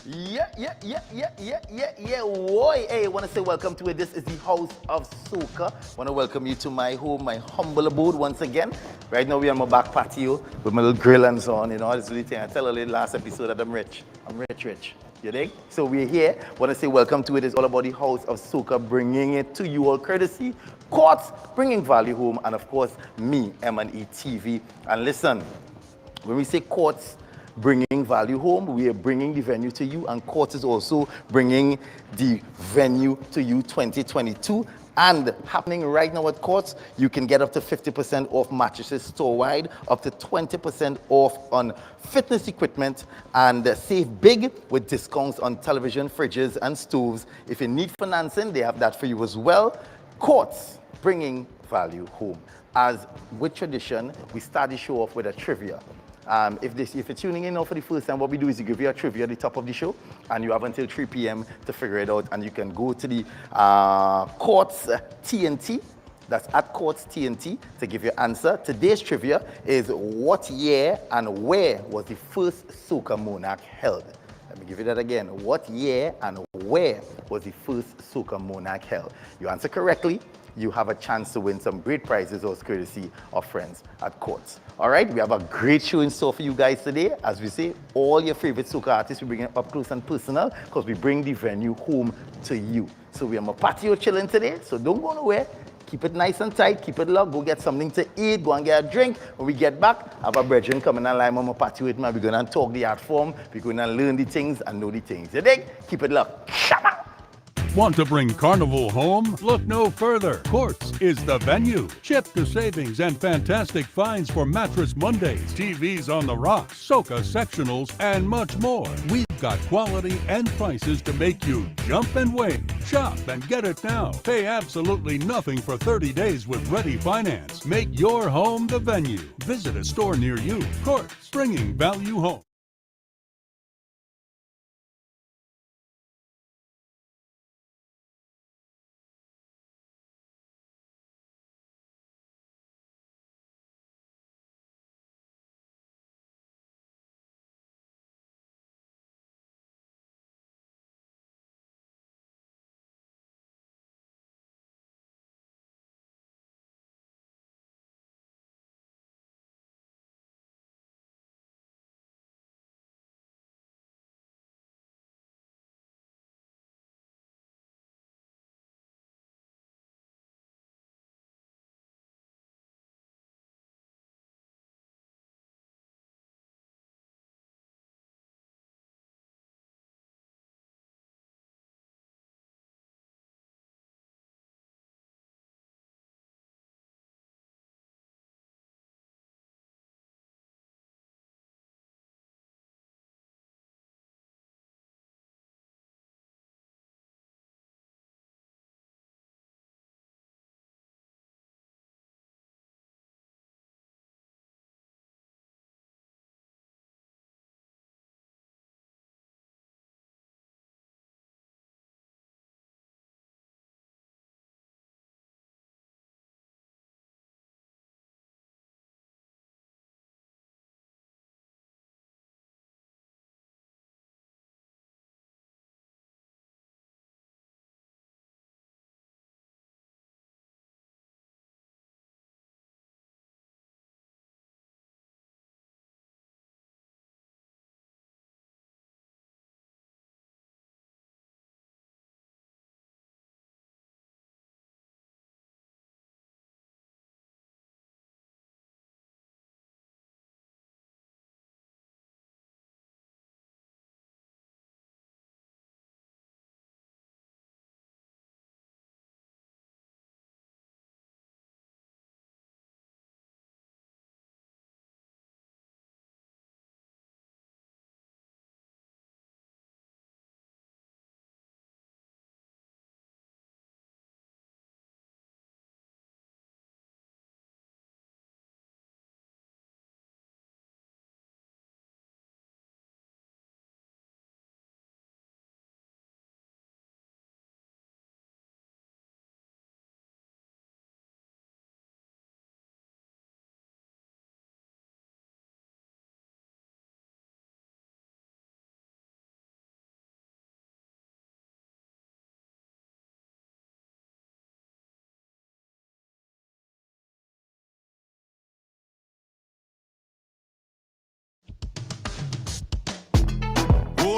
Yeah. Boy, hey, I want to say welcome to it. This is the House of Soca. Want to welcome you to my home, my humble abode once again. Right now, we're on my back patio with my little grill and so on. You know, this really thing. I tell you last episode that I'm rich. I'm rich. You dig? So we're here. Want to say welcome to it. It's all about the House of Soca, bringing it to you all courtesy. Courts, bringing value home. And of course, me, M&E TV. And listen, when we say courts bringing value home, we are bringing the venue to you, and courts is also bringing the venue to you 2022. And happening right now at courts, you can get up to 50% off mattresses store-wide, up to 20% off on fitness equipment, and save big with discounts on television, fridges, and stoves. If you need financing, they have that for you as well. Courts bringing value home. As with tradition, we start the show off with a trivia. If you're tuning in now for the first time, what we do is we give you a trivia at the top of the show, and you have until 3 p.m. to figure it out, and you can go to the Courts TNT, that's at Courts TNT, to give your answer. Today's trivia is what year and where was the first Soca Monarch held? Let me give you that again. What year and where was the first Soca Monarch held? You answer correctly, you have a chance to win some great prizes or courtesy of friends at Courts. All right, we have a great show in store for you guys today. As we say, all your favorite soca artists, we bring it up close and personal because we bring the venue home to you. So we are on a patio chilling today, so don't go nowhere. Keep it nice and tight, keep it locked, go get something to eat, go and get a drink. When we get back, have a brethren coming and lie on my patio with me. We're going to talk the art form, we're going to learn the things and know the things. You dig? Keep it locked. Want to bring Carnival home? Look no further. Courts is the venue. Chip to savings and fantastic finds for Mattress Mondays, TVs on the rocks, Soca sectionals, and much more. We've got quality and prices to make you jump and wave. Shop and get it now. Pay absolutely nothing for 30 days with Ready Finance. Make your home the venue. Visit a store near you. Courts, bringing value home.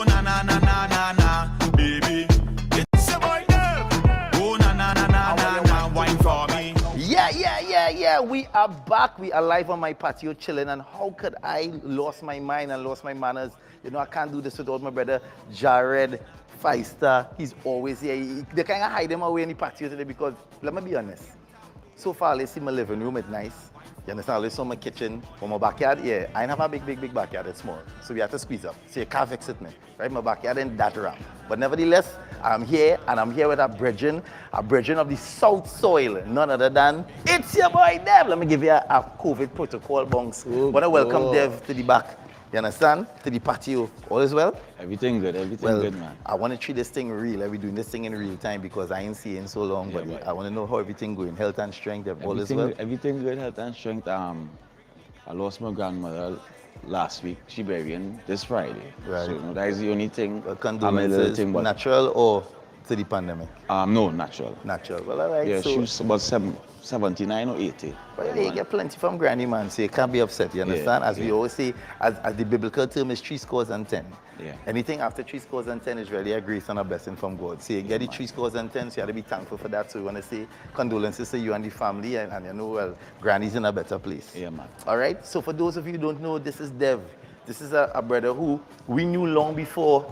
Oh na na na na na na, baby. It's a boy Dev. Oh na na na na na na, wine for me. Yeah. We are back. We are live on my patio chilling. And how could I lost my mind and lost my manners? You know, I can't do this without my brother Jared Feister. He's always here. They kind of hide him away in the patio today because, let me be honest, so far, let's see my living room, it's nice. You understand? Let's see my kitchen. For my backyard, yeah, I don't have a big backyard, it's small. So we have to squeeze up. So you can't vex with me, right? My backyard ain't that round. But nevertheless, I'm here, and I'm here with a brethren of the South Soil, none other than, it's your boy Dev. Let me give you a COVID protocol bongs. Want to welcome Dev to the back. You understand? To the patio. All is well? Everything good, good, man. I want to treat this thing real. We're doing this thing in real time because I ain't seeing so long, Yeah, but I want to know how everything going. Health and strength, all is Everything, well? everything good, health and strength. I lost my grandmother last week. She buried this Friday. Right. So that is the only thing. Well, I'm a little condolences, thing, but natural or to the pandemic? no, natural. Natural. Well, all right. Yeah, so, she was about 79 or 80. well, you get plenty from granny, man, so you can't be upset, you understand? As we always say, as the biblical term is 3 scores and 10. Yeah. Anything after 3 scores and 10 is really a grace and a blessing from God. So you get the 3 scores and 10, so you have to be thankful for that. So we want to say condolences to you and the family, and you know, well, granny's in a better place. Yeah, man. All right? So for those of you who don't know, this is Dev. This is a brother who we knew long before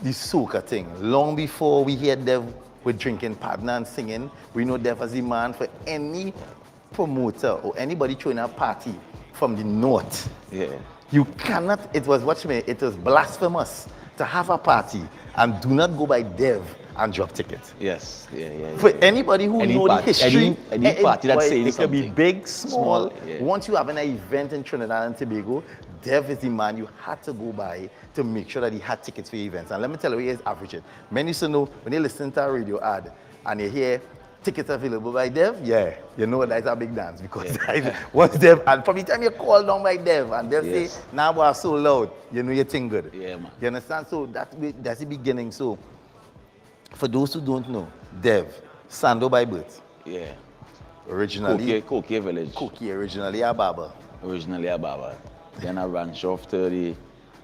the soca thing. Long before we heard Dev with drinking partner and singing, we know Dev as the man for any promoter or anybody throwing a party from the north. Yeah. You cannot, it was blasphemous to have a party and do not go by Dev and drop tickets. Yes. Yeah. For anybody who Any know party- the history, any party that's well, saying it could be something. big, small. Yeah. Once you have an event in Trinidad and Tobago, Dev is the man you had to go by to make sure that he had tickets for your events. And let me tell you, he is averaging. Many used to know when they listen to a radio ad and you hear tickets available by Dev, yeah, you know that's a big dance because once Dev, and from the time you call down by Dev and Dev Yes. say, now nah, we're so loud, you know your thing good. Yeah, man. You understand? So that's the beginning. So for those who don't know, Dev, Sando by birth, Yeah. originally Koke village. Cookie, originally a barber. Originally a barber. Then I branched off to the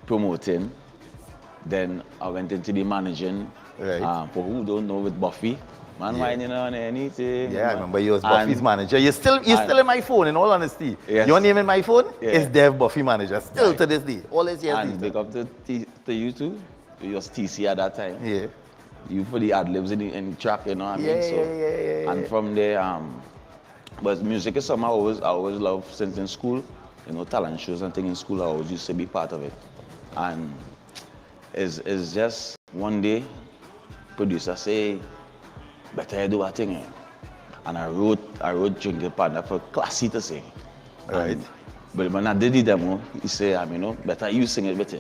promoting. Then I went into the managing. Right. For who don't know, with Buffy. Man, whining on anything. Yeah, I man. remember you was And- Buffy's manager. You're still in my phone, in all honesty. Yes. Your name in my phone Yeah. is Dev Buffy manager. Still Right. to this day. All these years And later. big up to you too. You was TC at that time. Yeah. You put the ad libs in the track, you know what I mean? Yeah, So, yeah. And from there, but music is something I always loved since in school. You know, talent shows and things in school, I always used to be part of it. And it's just one day, producer say, better do a thing. And I wrote Drinking Partner for Classy to sing. Right. But when I did the demo, he said, you know, better you sing it better.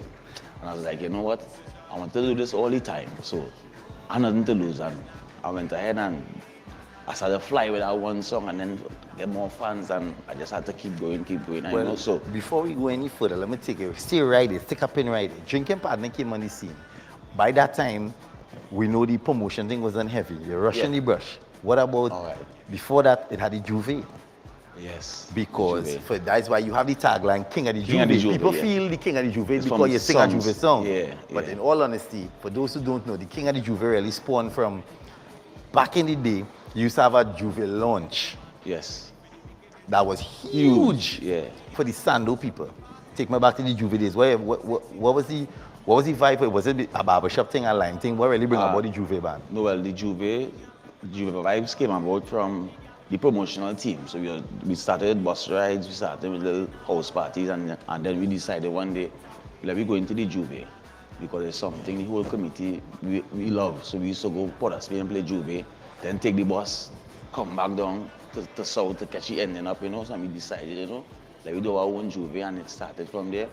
And I was like, you know what? I want to do this all the time. So I had nothing to lose. And I went ahead and I started to fly with that one song and then get more fans. And I just had to keep going. And, you know, so Before we go any further, let me take it. Stay right there, stick up in right there. Drinking Partner came on the scene. By that time, we know the promotion thing wasn't heavy. You're rushing the brush. What about All right. before that? It had the Juve. yes. Because Juve. that's why you have the tagline King of the King of Juve. the Juve, People yeah. feel the King of the Juve It's from because you sing a songs. Juve song. Yeah, But yeah. in all honesty, for those who don't know, the King of the Juve really spawned from back in the day. You used to have a Juve launch Yes. that was huge Yeah. for the Sando people. Take me back to the Juve days. What was the vibe? Was it a barbershop thing, a line thing? What really bring about the Juve band? No, well, the Juve vibes came about from the promotional team. So we started bus rides, we started with little house parties, and then we decided one day, let me go into the Juve because it's something the whole committee we love. So we used to go Port of Spain and play Juve, then take the bus, come back down to South to catch the ending up, you know. So we decided, you know, let me do our own Juve, and it started from there.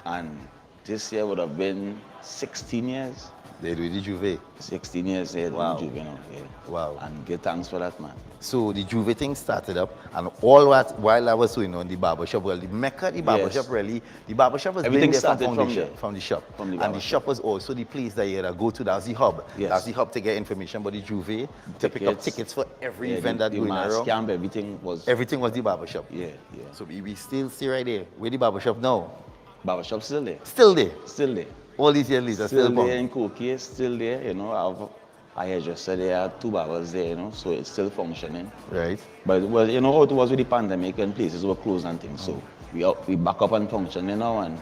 And this year would have been 16 years. They do the Juve. 16 years here Wow. doing Juve, you know. Yeah. Wow. And give thanks for that, man. So the Juve thing started up, and all that while I was doing on the barbershop, well, the Mecca, the barbershop Yes. really, the barbershop was Everything been there started from foundation, there. from the shop. From the And the barbershop. shop was also the place that you had to go to, that was the hub. Yes. That's the hub to get information about the Juve, to pick up tickets for every Yeah, event the, that the going mass around. camp, everything was. Everything was the barbershop. Yeah. So we still stay right there. Where the barbershop now? Barbershop still there. Still there. Still there. All these years later, still Still there pumping. in Koki, still there, you know. I hairdresser there, 2 barbers there, you know, so it's still functioning. Right. But well, you know how it was with the pandemic and places were closed and things. So we back up and functioning now and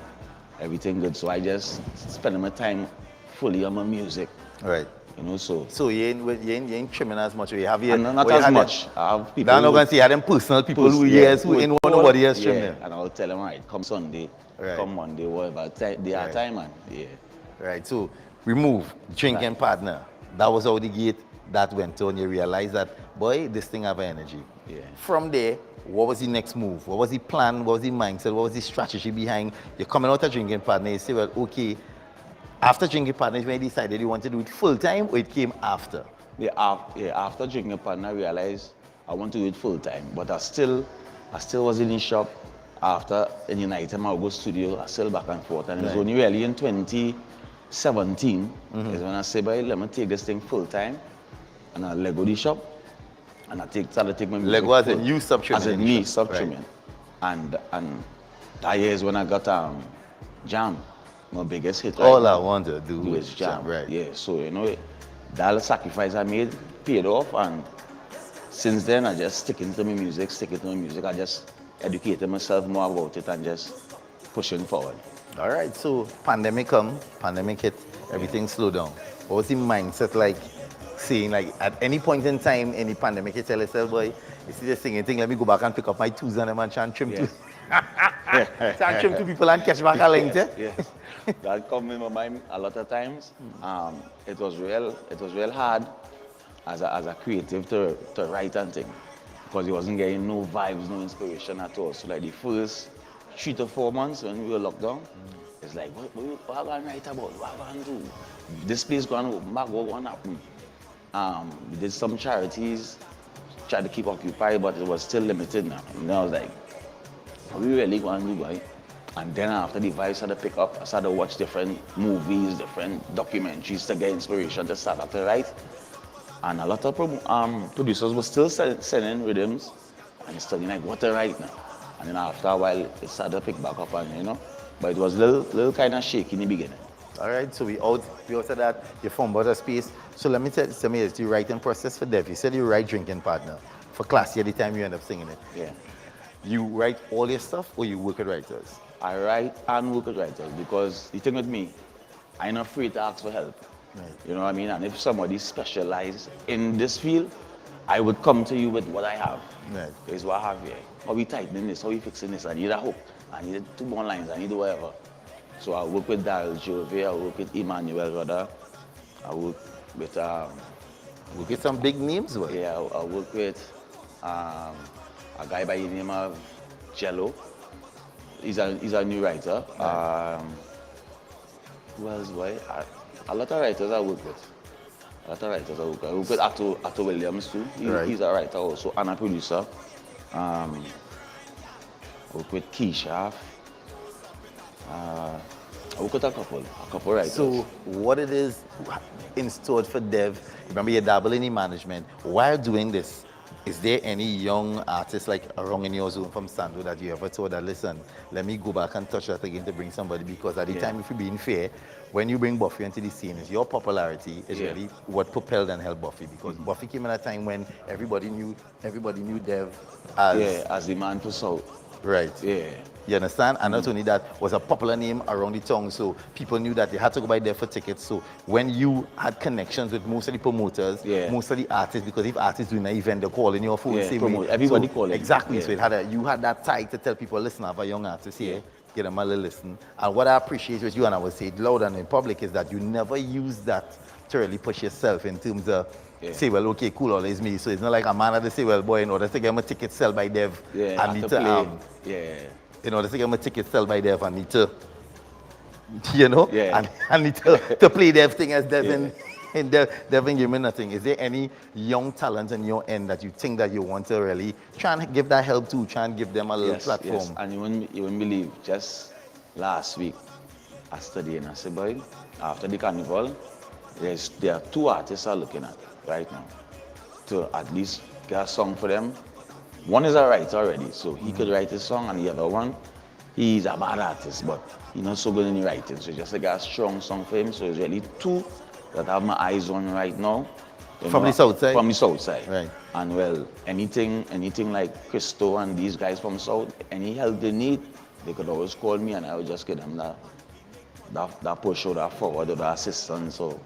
everything good. So I just spend my time fully on my music, Right. you know. So So you ain't trimming as much. You have your, and not or you as had much. I have people. Now I'm not who- going to say you had them personal people who yeah, yes, who would ain't want call, nobody else trim yeah, them. and I'll tell them, all right, come Sunday, Right. come Monday, whatever. They are Right. time, man. Yeah. Right. So remove drinking Right. partner. That was how the gate that went on. You realize that boy, this thing have energy. Yeah. From there, what was the next move? What was the plan? What was the mindset? What was the strategy behind you're coming out of drinking partner? You say, well, okay. After drinking partner, when you decided you want to do it full time, or it came after? After drinking partner, I realized I want to do it full time, but I still was in the shop. After in the night time I would go studio, I still back and forth, and it was Right. only really in 2017 is when I say, boy, let me take this thing full time, and I let go the shop, and started to take my music Lego as full. in you stop trimming As in in the me shop. stop Right. trimming, and that year is when I got Jam, my biggest hit. All right I now. want to do Do is is jam. Right. Yeah, so you know, that sacrifice I made paid off, and since then I just sticking to my music. I just educated myself more about it and just pushing forward. All right, so pandemic come, pandemic hit, everything slowed down. What was the mindset like saying like at any point in time in the pandemic you tell yourself, boy, you see this thing, let me go back and pick up my tools and them and try and trim two. Try and trim two people and catch back a length, eh? Yes, that come in my mind a lot of times. It was real hard as a creative to write and thing, because you wasn't getting no vibes, no inspiration at all. So like the first 3 to 4 months when we were locked down, it's like, what am I going to write about? What am I going to do? This place going to open back, what going to happen? We did some charities, tried to keep occupied, but it was still limited now. And then I was like, what we really going to do, boy? And then after the vibes started to pick up, I started to watch different movies, different documentaries to get inspiration to start to write. And a lot of producers were still sending rhythms and studying like what to write now. And then after a while, it started to pick back up, and you know, but it was little kind of shaky in the beginning. All right, so we out of that, you form better space. So let me tell me, it's the writing process for Dev. You said you write drinking partner. For class, at the time you end up singing it. Yeah. You write all your stuff or you work with writers? I write and work with writers because the thing with me, I'm not afraid to ask for help. Right. You know what I mean? And if somebody specialized in this field, I would come to you with what I have. Right. Here's what I have here. How we tightening this? How we fixing this? I need a hook. I need 2 more lines. I need whatever. So I work with Daryl Jove. I work with Emmanuel Rodder. I work with We get some big names, boy. yeah. I work with a guy by the name of Jello. He's a new writer. Who else, boy? A lot of writers I work with. I work with Atto Williams too. Right. He's a writer also and a producer. I work with Keisha. I work with a couple writers. So what it is in store for Dev, remember you're dabbling in management. While doing this, is there any young artists like around in your zone from Sando that you ever thought that, listen, let me go back and touch that again to bring somebody? Because at the time, if you're being fair, when you bring Buffy into the scene, is your popularity is really what propelled and helped Buffy. Because Buffy came in a time when everybody knew Dev as as the man for soul. right. Yeah. You understand? And not only that, was a popular name around the town, so people knew that they had to go by there for tickets. So when you had connections with most of the promoters, most of the artists, because if artists doing an event, they're calling your phone, same way. Everybody So, calling. exactly. Yeah. So you had that tie to tell people, listen, I have a young artist here, get them a little listen. And what I appreciate with you, and I will say it loud and in public, is that you never use that to really push yourself in terms of say, well, okay, cool, all is me. So it's not like a man had to say, well, boy, in order to get my ticket sell by Dev, I need to in order to get my ticket sell by Dev, I need to, you know, I need to play Dev thing as Devin. And Devin give me nothing. Is there any young talent in your end that you think that you want to really try and give that help to, try and give them a little platform? Yes, and you wouldn't believe, just last week, I studied and I said, boy, after the carnival, there are 2 artists I'm looking at right now to at least get a song for them. One is a writer already, so he could write a song, and the other one, he's a bad artist, but he's not so good in the writing. So just like a strong song for him. So it's really two that I have my eyes on right now. You From know, the south side? From the south side. Right. And well, anything like Christo and these guys from south, any help they need, they could always call me and I would just get them that push or that forward or that assistance or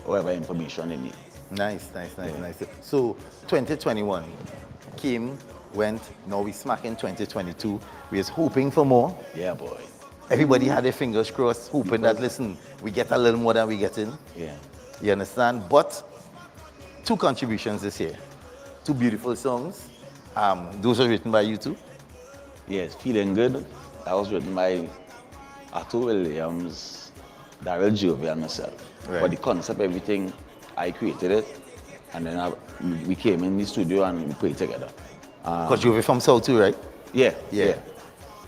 whatever information they need. Nice. So 2021 came, went, now we smack in 2022. We was hoping for more. Yeah, boy. Everybody had their fingers crossed, hoping that, listen, we get a little more than we get in. Yeah. You understand? But 2 contributions this year. 2 beautiful songs. Those were written by you two. Yes, Feeling Good. That was written by Arthur Williams, Daryl Jovie, and myself. Right. But the concept, everything, I created it. And then we came in the studio and we played together. Because you were from South too, right? Yeah.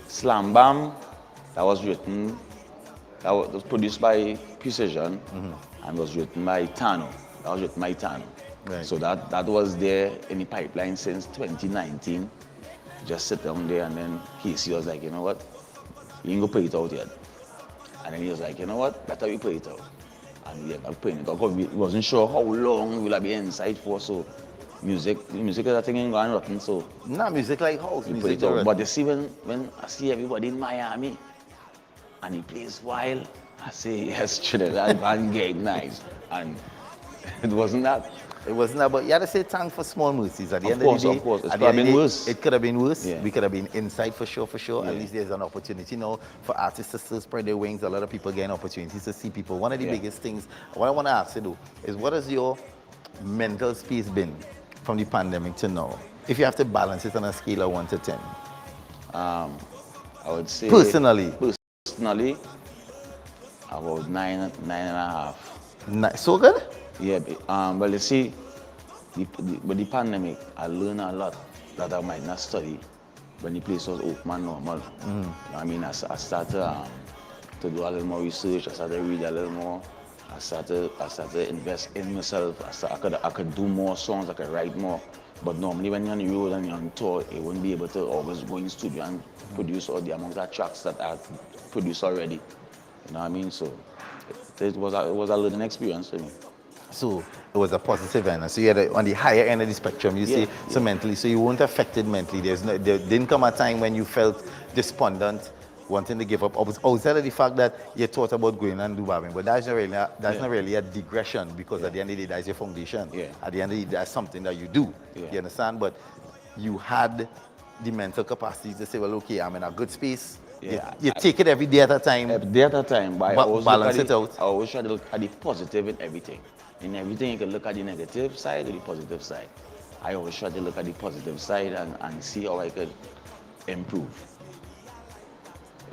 Slam Bam, that was produced by Precision and was written by Tano. That was written by Tano. Right. So that was there in the pipeline since 2019. Just sit down there and then Casey was like, you know what? You ain't gonna play it out yet. And then he was like, you know what? Better we play it out. And we are playing it out. Because we wasn't sure how long we'll be inside for, so music is a thing ain't going rotten, so Not music like house we music. play it out. right? But you see when I see everybody in Miami and he plays wild, I say yes, Trinidad Van Gate nice. And it wasn't that. It wasn't that, but you had to say thanks for small mercies. At the Of end course, of the day, of course. It at could the have end of been the day, worse. It could have been worse. Yeah. We could have been inside for sure. Yeah. At least there's an opportunity now for artists to still spread their wings. A lot of people getting opportunities to see people. One of the Yeah. biggest things, what I want to ask you though, is what has your mental space been from the pandemic to now? If you have to balance it on a scale of 1 to 10. I would say Personally. About nine and a half. So good? Yeah, well, you see, with the pandemic, I learned a lot that I might not study when the place was open and normal. You know what I mean, I started to do a little more research. I started to read a little more. I started to invest in myself. I could do more songs. I could write more. But normally, when you're on the road and you're on tour, you wouldn't be able to always go in the studio and produce all the amount of tracks that I produced already. You know what I mean? So it was a learning experience for me. So it was a positive end. So you had on the higher end of the spectrum, you say, so mentally. So you weren't affected mentally. There didn't come a time when you felt despondent, wanting to give up. Outside of the fact that you thought about going and do barbing, but that's not really a digression because at the end of the day, that's your foundation. Yeah. At the end of the day, that's something that you do. Yeah. You understand? But you had the mental capacity to say, well, okay, I'm in a good space. Yeah, You take it every day at a time. Every day at a time, but I always balance look at it out. I always try to look at the positive in everything. In everything, you can look at the negative side or the positive side. I always try to look at the positive side and see how I could improve.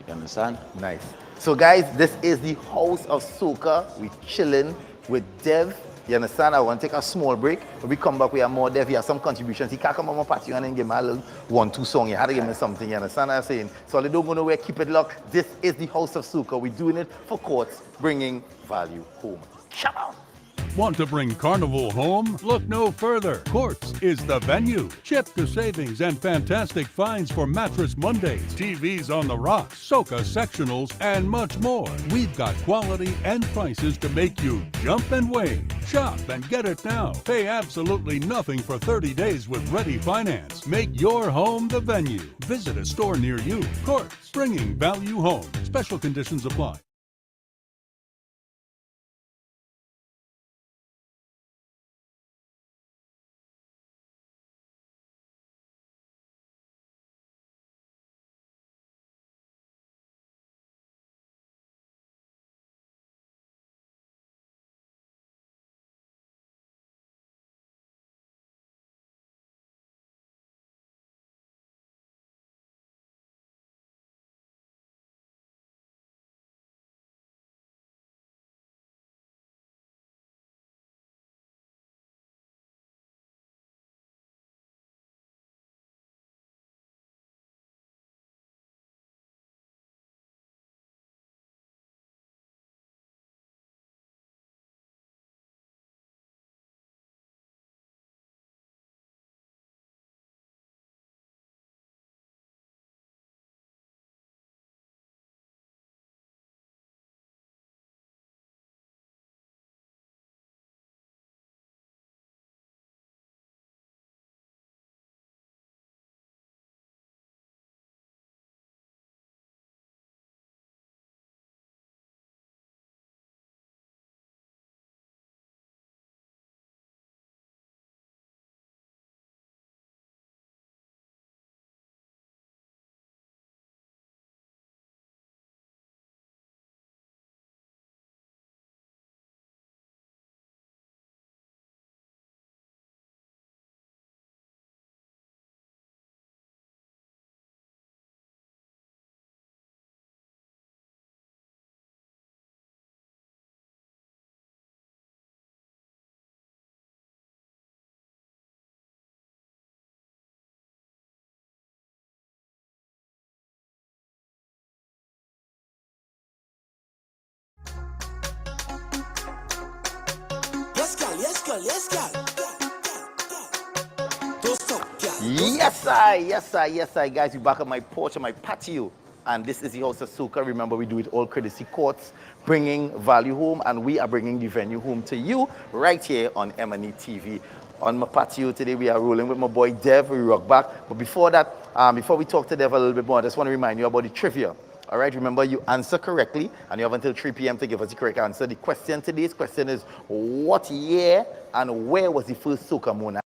You understand? Nice. So guys, this is the House of Soca. We chilling with Dev. You understand? I want to take a small break. When we come back, we have more Dev. He has some contributions. He can't come on my patio and then give me a little 1-2 song. You had to give me something. You understand what I'm saying? So they don't go nowhere. Keep it locked. This is the House of Soca. We're doing it for courts, bringing value home. Come on. Want to bring Carnival home? Look no further. Courts is the venue. Chip to savings and fantastic finds for Mattress Mondays, TVs on the rocks, Soca sectionals, and much more. We've got quality and prices to make you jump and wave. Shop and get it now. Pay absolutely nothing for 30 days with ready finance. Make your home the venue. Visit a store near you. Courts, bringing value home. Special conditions apply. girl, yes, girl. Toast up, girl. Yes, I, guys. We're back on my porch, on my patio. And this is the House Ah Soca. Remember, we do it all courtesy courts, bringing value home, and we are bringing the venue home to you right here on M&E TV. On my patio today, we are rolling with my boy Dev. We rock back. But before that, before we talk to Dev a little bit more, I just want to remind you about the trivia. All right, remember, you answer correctly, and you have until 3 p.m. to give us the correct answer. The question, today's question is, what year and where was the first soca monarch?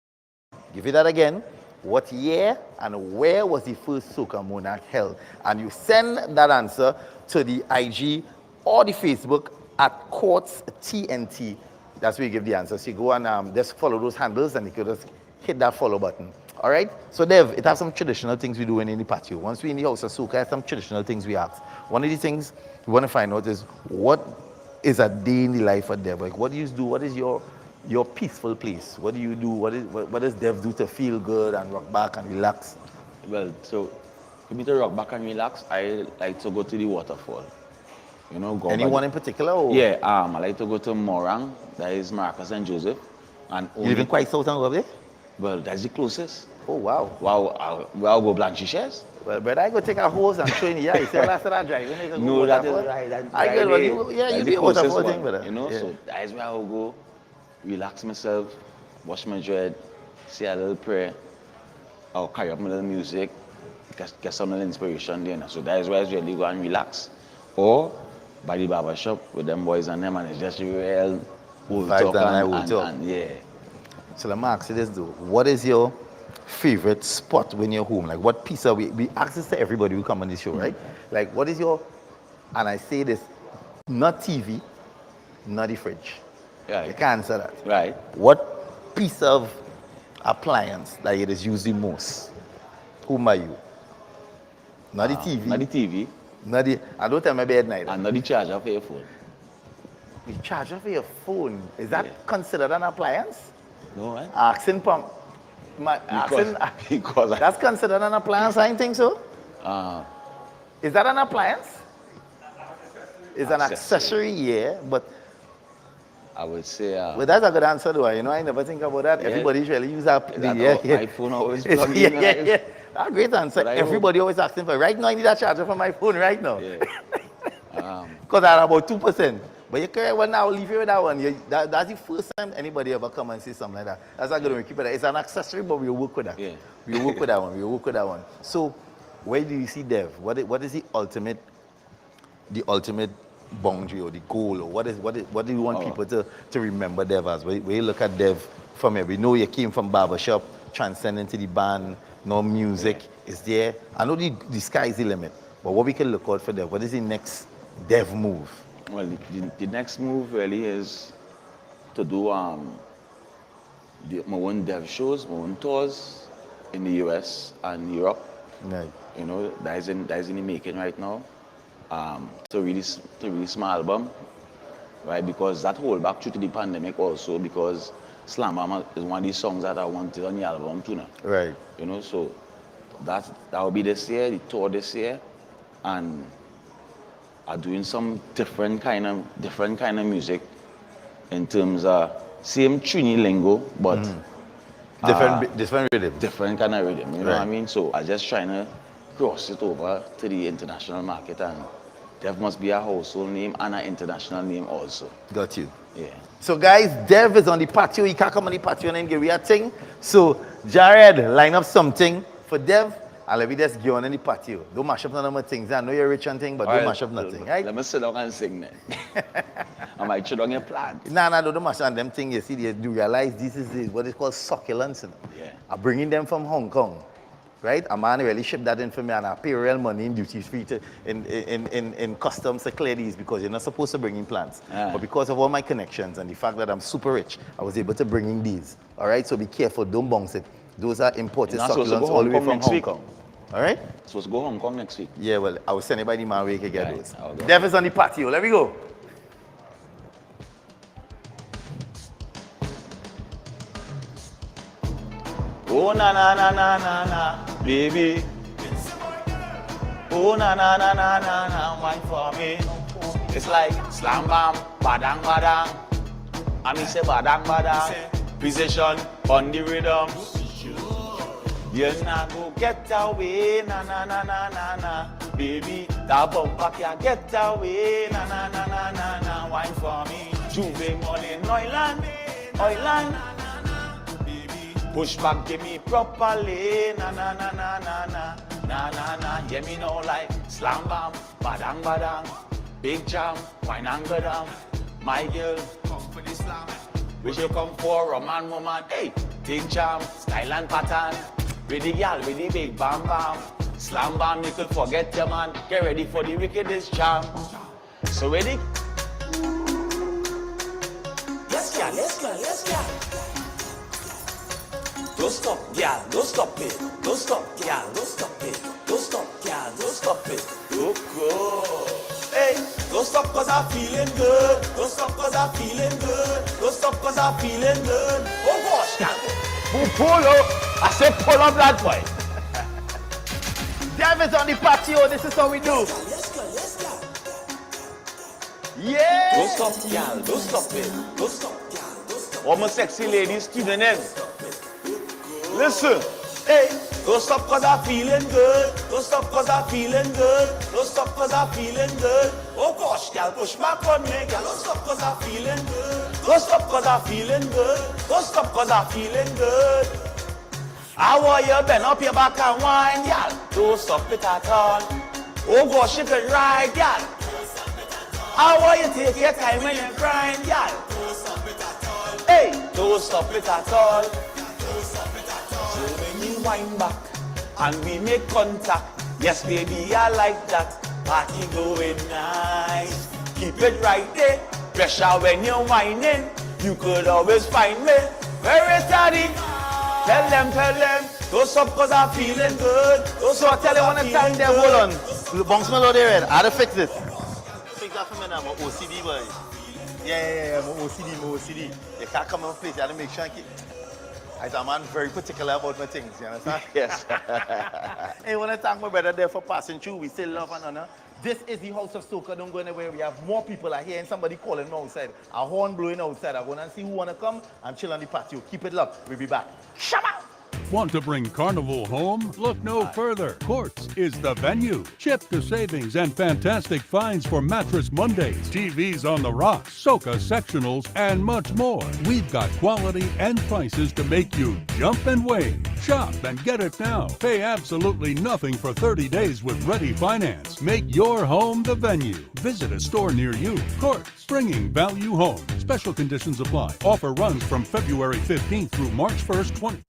Give it that again. What year and where was the first soca monarch held? And you send that answer to the IG or the Facebook at Courts TNT. That's where you give the answer. So you go and just follow those handles, and you can just hit that follow button. All right? So Dev, it has some traditional things we do in the patio. Once we're in the House Ah Soca, it has some traditional things we ask. One of the things we want to find out is, what is a day in the life of Dev? Like, what do you do? What is your peaceful place? What do you do? What does Dev do to feel good and rock back and relax? Well, so for me to rock back and relax, I like to go to the waterfall. You know, go Anyone in particular? Or? Yeah, I like to go to Morang, that is Marcus and Joseph. And You live in quite south and over there? well, that's the closest. Oh, wow. Wow, I'll go Blanche Shares. Well, but I go take a hose and train you. You say, last that drive. No, that is right. I get what you be a waterfall thing, brother. You know, Yeah. so that is where I'll go, relax myself, wash my dread, say a little prayer, I'll carry up my little music, get some little inspiration there. So that is where I really go and relax. Or by the barber shop with them boys and them, and it's just real old Vibes talk and old talk. and yeah. So let me ask you this though. What is your favorite spot when you're home? Like, what piece of, we ask this to everybody who come on this show, right? Like, what is your, and I say this, not TV, not the fridge. Right. You can't answer that. Right. What piece of appliance that it is used the most? Whom are you? Not the TV. Not the TV, Not the, I don't tell my bed night. and not the charger for your phone. The charger for your phone, is that considered an appliance? No, right? Asking pump. Because That's considered an appliance, I think so. Is that an appliance? It's an accessory, yeah, but I would say, well, that's a good answer, though. You know, I never think about that. Yeah. Everybody usually use that. my phone always It's- plug yeah, in. yeah, yeah. That's a great answer. But I Everybody always asking for. Right now, I need a charger for my phone right now. Yeah. Because I have about 2%. But you correct one now, leave you with that one. That's the first time anybody ever come and say something like that. That's not going to keep it. It's an accessory, but we'll work with that. Yeah. We'll work with that one. We'll work with that one. So, where do you see Dev? What is the ultimate boundary or the goal, or what do you want people to remember Dev as? Where you look at Dev from here, we know you came from barbershop, transcending to the band, no music is there. I know the sky is the limit, but what we can look out for Dev? What is the next Dev move? Well, the next move really is to do my own dev shows, my own tours in the US and Europe. Right. You know, that is in the making right now. To release my album, right? Because that hold back due to the pandemic also, because Slam Bam is one of these songs that I wanted on the album too now. Right. You know, so that will be this year, the tour this year, and are doing some different kind of music in terms of same Trini lingo, but Different rhythm. different kind of rhythm. You know Right. what I mean? So I just trying to cross it over to the international market, and Dev must be a household name and an international name also. Got you. Yeah. So guys, Dev is on the patio. He can't come on the patio and then give me a thing. So Jared, line up something for Dev, and let me just go on in the patio. Don't mash up none of my things. I know you're rich and thing, but don't mash up nothing, right? Let me sit down and sing then. I might shut down your plant. Nah, don't mash on them things. You see, they do realize this is what is called succulents. You know? Yeah. I'm bringing them from Hong Kong, right? A man really shipped that in for me, and I pay real money in duty free in customs to clear these, because you're not supposed to bring in plants. Ah. But because of all my connections and the fact that I'm super rich, I was able to bring in these. All right, so be careful, don't bounce it. Those are imported You're not supposed to succulents go all the way Hong Kong from next Hong week. Kong. All right? Supposed to go Hong Kong next week. Yeah, well, I will send it by the man where you can get Right, those. I'll go. Dev is on the patio. Let me go. Oh na na na na na na, baby. Oh na na na na na na, wine for me. It's like slam bam, badang badang. And me say badang badang. Precision on the rhythm. You're not go get away, na na na na na na. Baby, that bumper can get away, na na na na na na. Wine for me, Juve morning, Oiland, Oiland. Push back, give me properly, na na na na na na. Na na na, yeah me know like slam bam, badang badang. Big jam, wine and go down. My girl, come for the slam. We should come for a man, woman, hey. Big jam, style and pattern. With the gal, with the big bam bam. Slam bam, you could forget your man. Get ready for the wickedest jam. So ready? Let's go, let's go, let's go. Don't stop, gal, don't stop it. Don't stop, gal, don't stop it. Don't stop, gal, don't stop it. Look good. Hey, don't stop cause I'm feeling good. Don't stop cause I'm feeling good. Don't stop cause I'm feeling good. Oh gosh, gal. Pull up. I said pull up that boy. David's on the patio. This is how we do. Let's go, let's go. Yeah. Don't stop, gal. Don't stop it. Don't stop, gal. Don't stop. All my sexy ladies tuning in. Listen. Hey, don't stop cause I'm feeling good. Don't stop cause I'm feeling good. Don't stop cause I'm feeling good. Oh gosh, gal, push back on me, gal. Don't stop cause I'm feeling good. Don't stop cause I'm feeling good. Don't stop cause I'm feeling good. I want you bend up your back and wine, gal. Don't stop it at all. Oh gosh, you can ride, gal. I want you take your time when you grind, gal. Don't stop it at all. Hey, don't stop it at all. So when you wind back and we make contact, yes baby I like that. Party going nice. Keep it right there. Pressure when you're whining. You could always find me. Very steady. Tell them. Don't stop cause I'm feeling good. Don't So I stop tell you cause one I'm time feeling there, hold good. on. Bounce melody red. How to fix this? Fix that for me now, my OCD boy. Yeah, my OCD. You can't come in place, you have to make sure I keep. As a man very particular about my things, you understand? Yes. Hey, I want to thank my brother there for passing through. We still love and honor. This is the House of Soca. Don't go anywhere. We have more people are here and somebody calling me outside. A horn blowing outside. I'm going to see who want to come and chill on the patio. Keep it locked. We'll be back. Shabba! Want to bring Carnival home? Look no further. Courts is the venue. Chip to savings and fantastic finds for Mattress Mondays, TVs on the rocks, Soca sectionals, and much more. We've got quality and prices to make you jump and wave. Shop and get it now. Pay absolutely nothing for 30 days with Ready Finance. Make your home the venue. Visit a store near you. Courts, bringing value home. Special conditions apply. Offer runs from February 15th through March 1st, 20.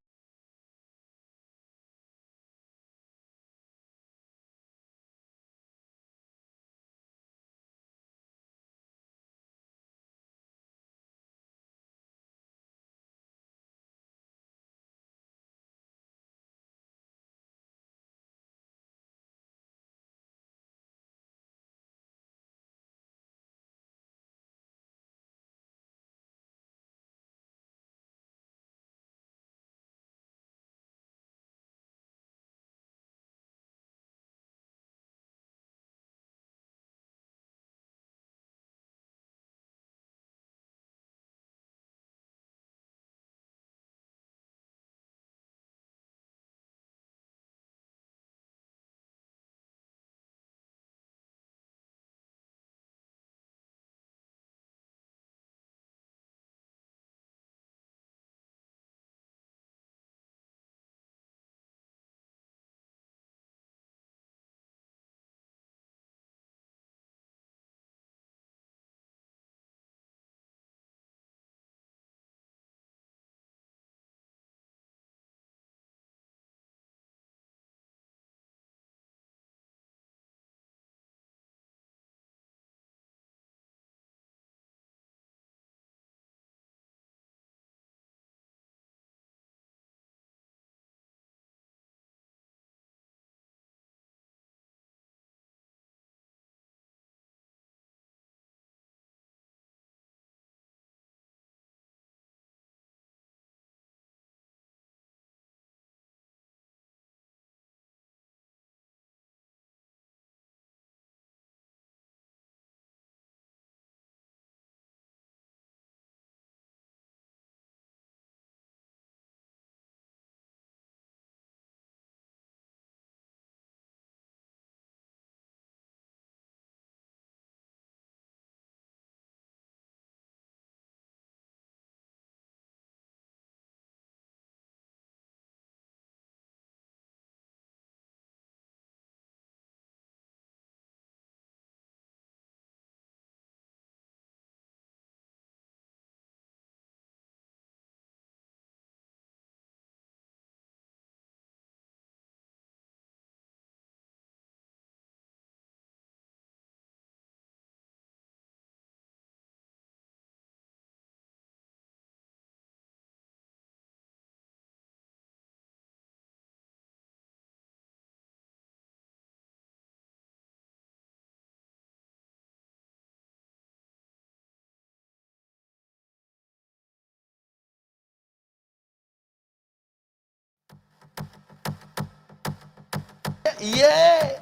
yeah.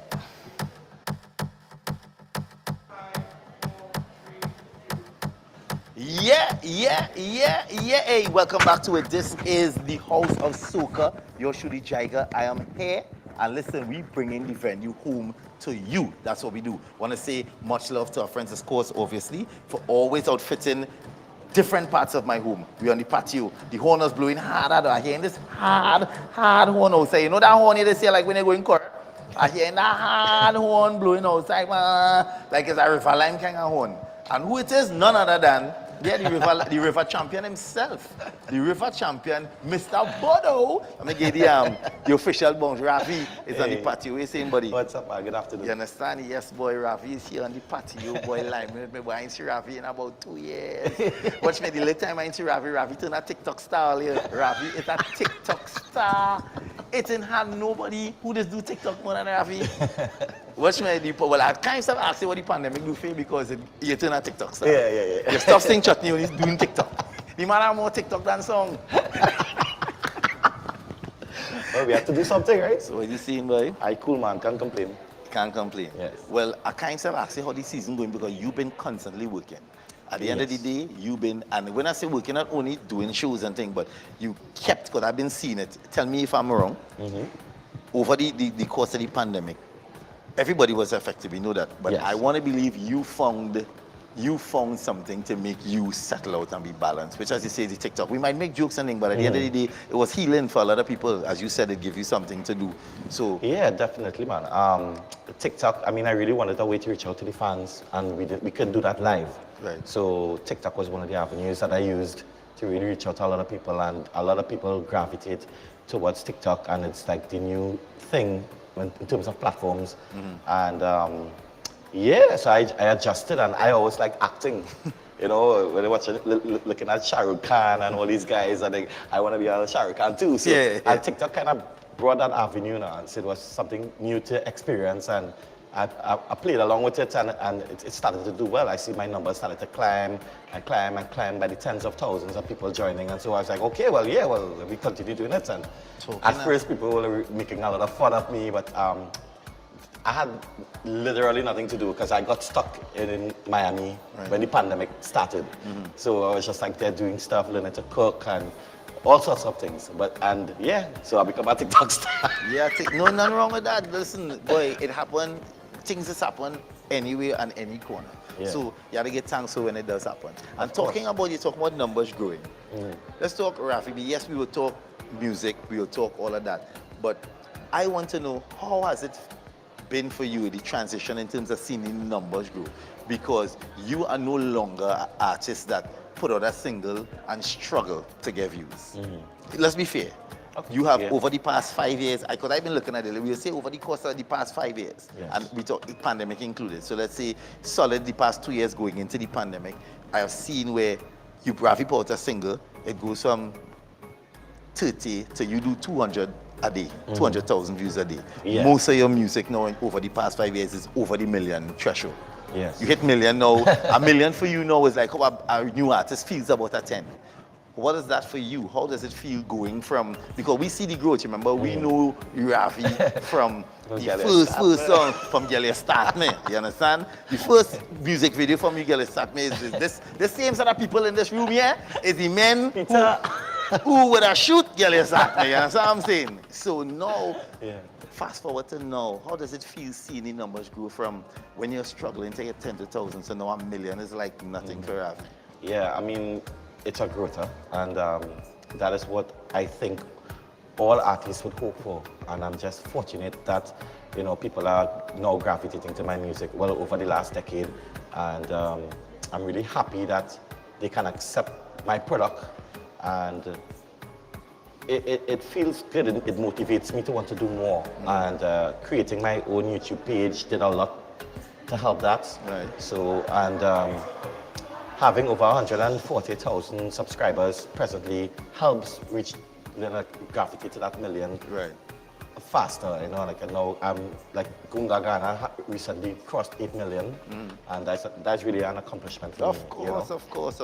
Yeah. Hey, welcome back to it. This is the House of Soca, your Shudi Jaiga. I am here, and listen, we bringing the venue home to you. That's what we do. Want to say much love to our friends, of course, obviously, for always outfitting different parts of my home. We're on the patio. The horn is blowing hard. I'm hearing this hard horn outside. You know that horn you say like when you're going court? I'm hearing that hard horn blowing outside, man. Like it's a river line kind of horn. And who it is? None other than the river champion himself. The river champion, Mr. Bodo. I'm going to give the official bounce. Rafi is on the patio. What you saying, buddy? What's up, man? Good afternoon. You understand? Yes, boy, Rafi is here on the patio. Boy, line with me, boy. I ain't see Rafi in about 2 years. Watch me, the last time I ain't see Rafi turned a TikTok star here. Rafi is a TikTok star. It ain't had nobody who just do TikTok more than Rafi. Watch me, well, I can't stop asking what the pandemic do for you because you turn a TikTok star. Yeah. You stop saying chutney when he's doing TikTok. The man have more TikTok than song. Well, we have to do something, right? So what you saying, boy? I cool, man. Can't complain. Can't complain. Yes. Well, I can't ask you how this season going because you've been constantly working. At the end of the day, you've been, and when I say working, not only doing shows and things, but you kept, because I've been seeing it. Tell me if I'm wrong. Over the course of the pandemic, everybody was affected, we know that. But Yes. I want to believe you found something to make you settle out and be balanced, which, as you say, is the TikTok. We might make jokes and things, but at the end of the day, it was healing for a lot of people. As you said, it gave you something to do. So Yeah, definitely, man. TikTok, I mean, I really wanted a way to reach out to the fans, and we couldn't do that live. Right. So TikTok was one of the avenues that I used to really reach out to a lot of people, and a lot of people gravitate towards TikTok, and it's like the new thing in terms of platforms. And yeah, so I adjusted, and I always like acting. You know, when I watch looking at Shah Rukh Khan and all these guys, I want to be a Shah Rukh Khan too. So Yeah. and TikTok kind of brought that avenue now, and so it was something new to experience, and I played along with it, and it started to do well. I see my numbers started to climb by the tens of thousands of people joining, and so I was like, okay, well, we continue doing it. And at first, people were making a lot of fun of me, but I had literally nothing to do because I got stuck in Miami when the pandemic started. So I was just like there doing stuff, learning to cook and all sorts of things. So I become a TikTok star. yeah, no, nothing wrong with that. Listen, boy, it happened. Things just happen anywhere and any corner. Yeah. So you have to get thankful when it does happen. And talking about numbers growing. Let's talk Rafi. Yes, we will talk music, we will talk all of that. But I want to know, how has it been for you, the transition in terms of seeing the numbers grow? Because you are no longer an artist that put out a single and struggle to get views. Let's be fair. You have over the past 5 years, because I've been looking at it, we will say over the course of the past 5 years, and we talk the pandemic included. So let's say solid the past 2 years going into the pandemic, I have seen where you Rafi put out a single, it goes from 30 to you do 200 a day, 200,000 views a day. Yeah. Most of your music now over the past 5 years is over the million threshold. Yes. You hit million now. A million for you now is like how a new artist feels about a 10. What is that for you? How does it feel going from, because we see the growth, remember, we know Rafi from the first song from Girl You Start Me, you understand? The first music video from you, Girl You Start Me, is this the same set of people in this room here is the men who would have shoot Girl You Start Me, you understand what I'm saying? So now, fast forward to now, how does it feel seeing the numbers grow from when you're struggling to get 10,000 to now a million is like nothing for Rafi? Yeah, I mean, it's a growth, and that is what I think all artists would hope for. And I'm just fortunate that, you know, people are now gravitating to my music well over the last decade. And I'm really happy that they can accept my product. And it feels good, and it motivates me to want to do more. And creating my own YouTube page did a lot to help that. Right. So, and having over 140,000 subscribers presently helps reach, gravitate to that million faster. You know, like now I'm like Gunga Ghana recently crossed 8 million, and that's really an accomplishment for me. You know? Of course.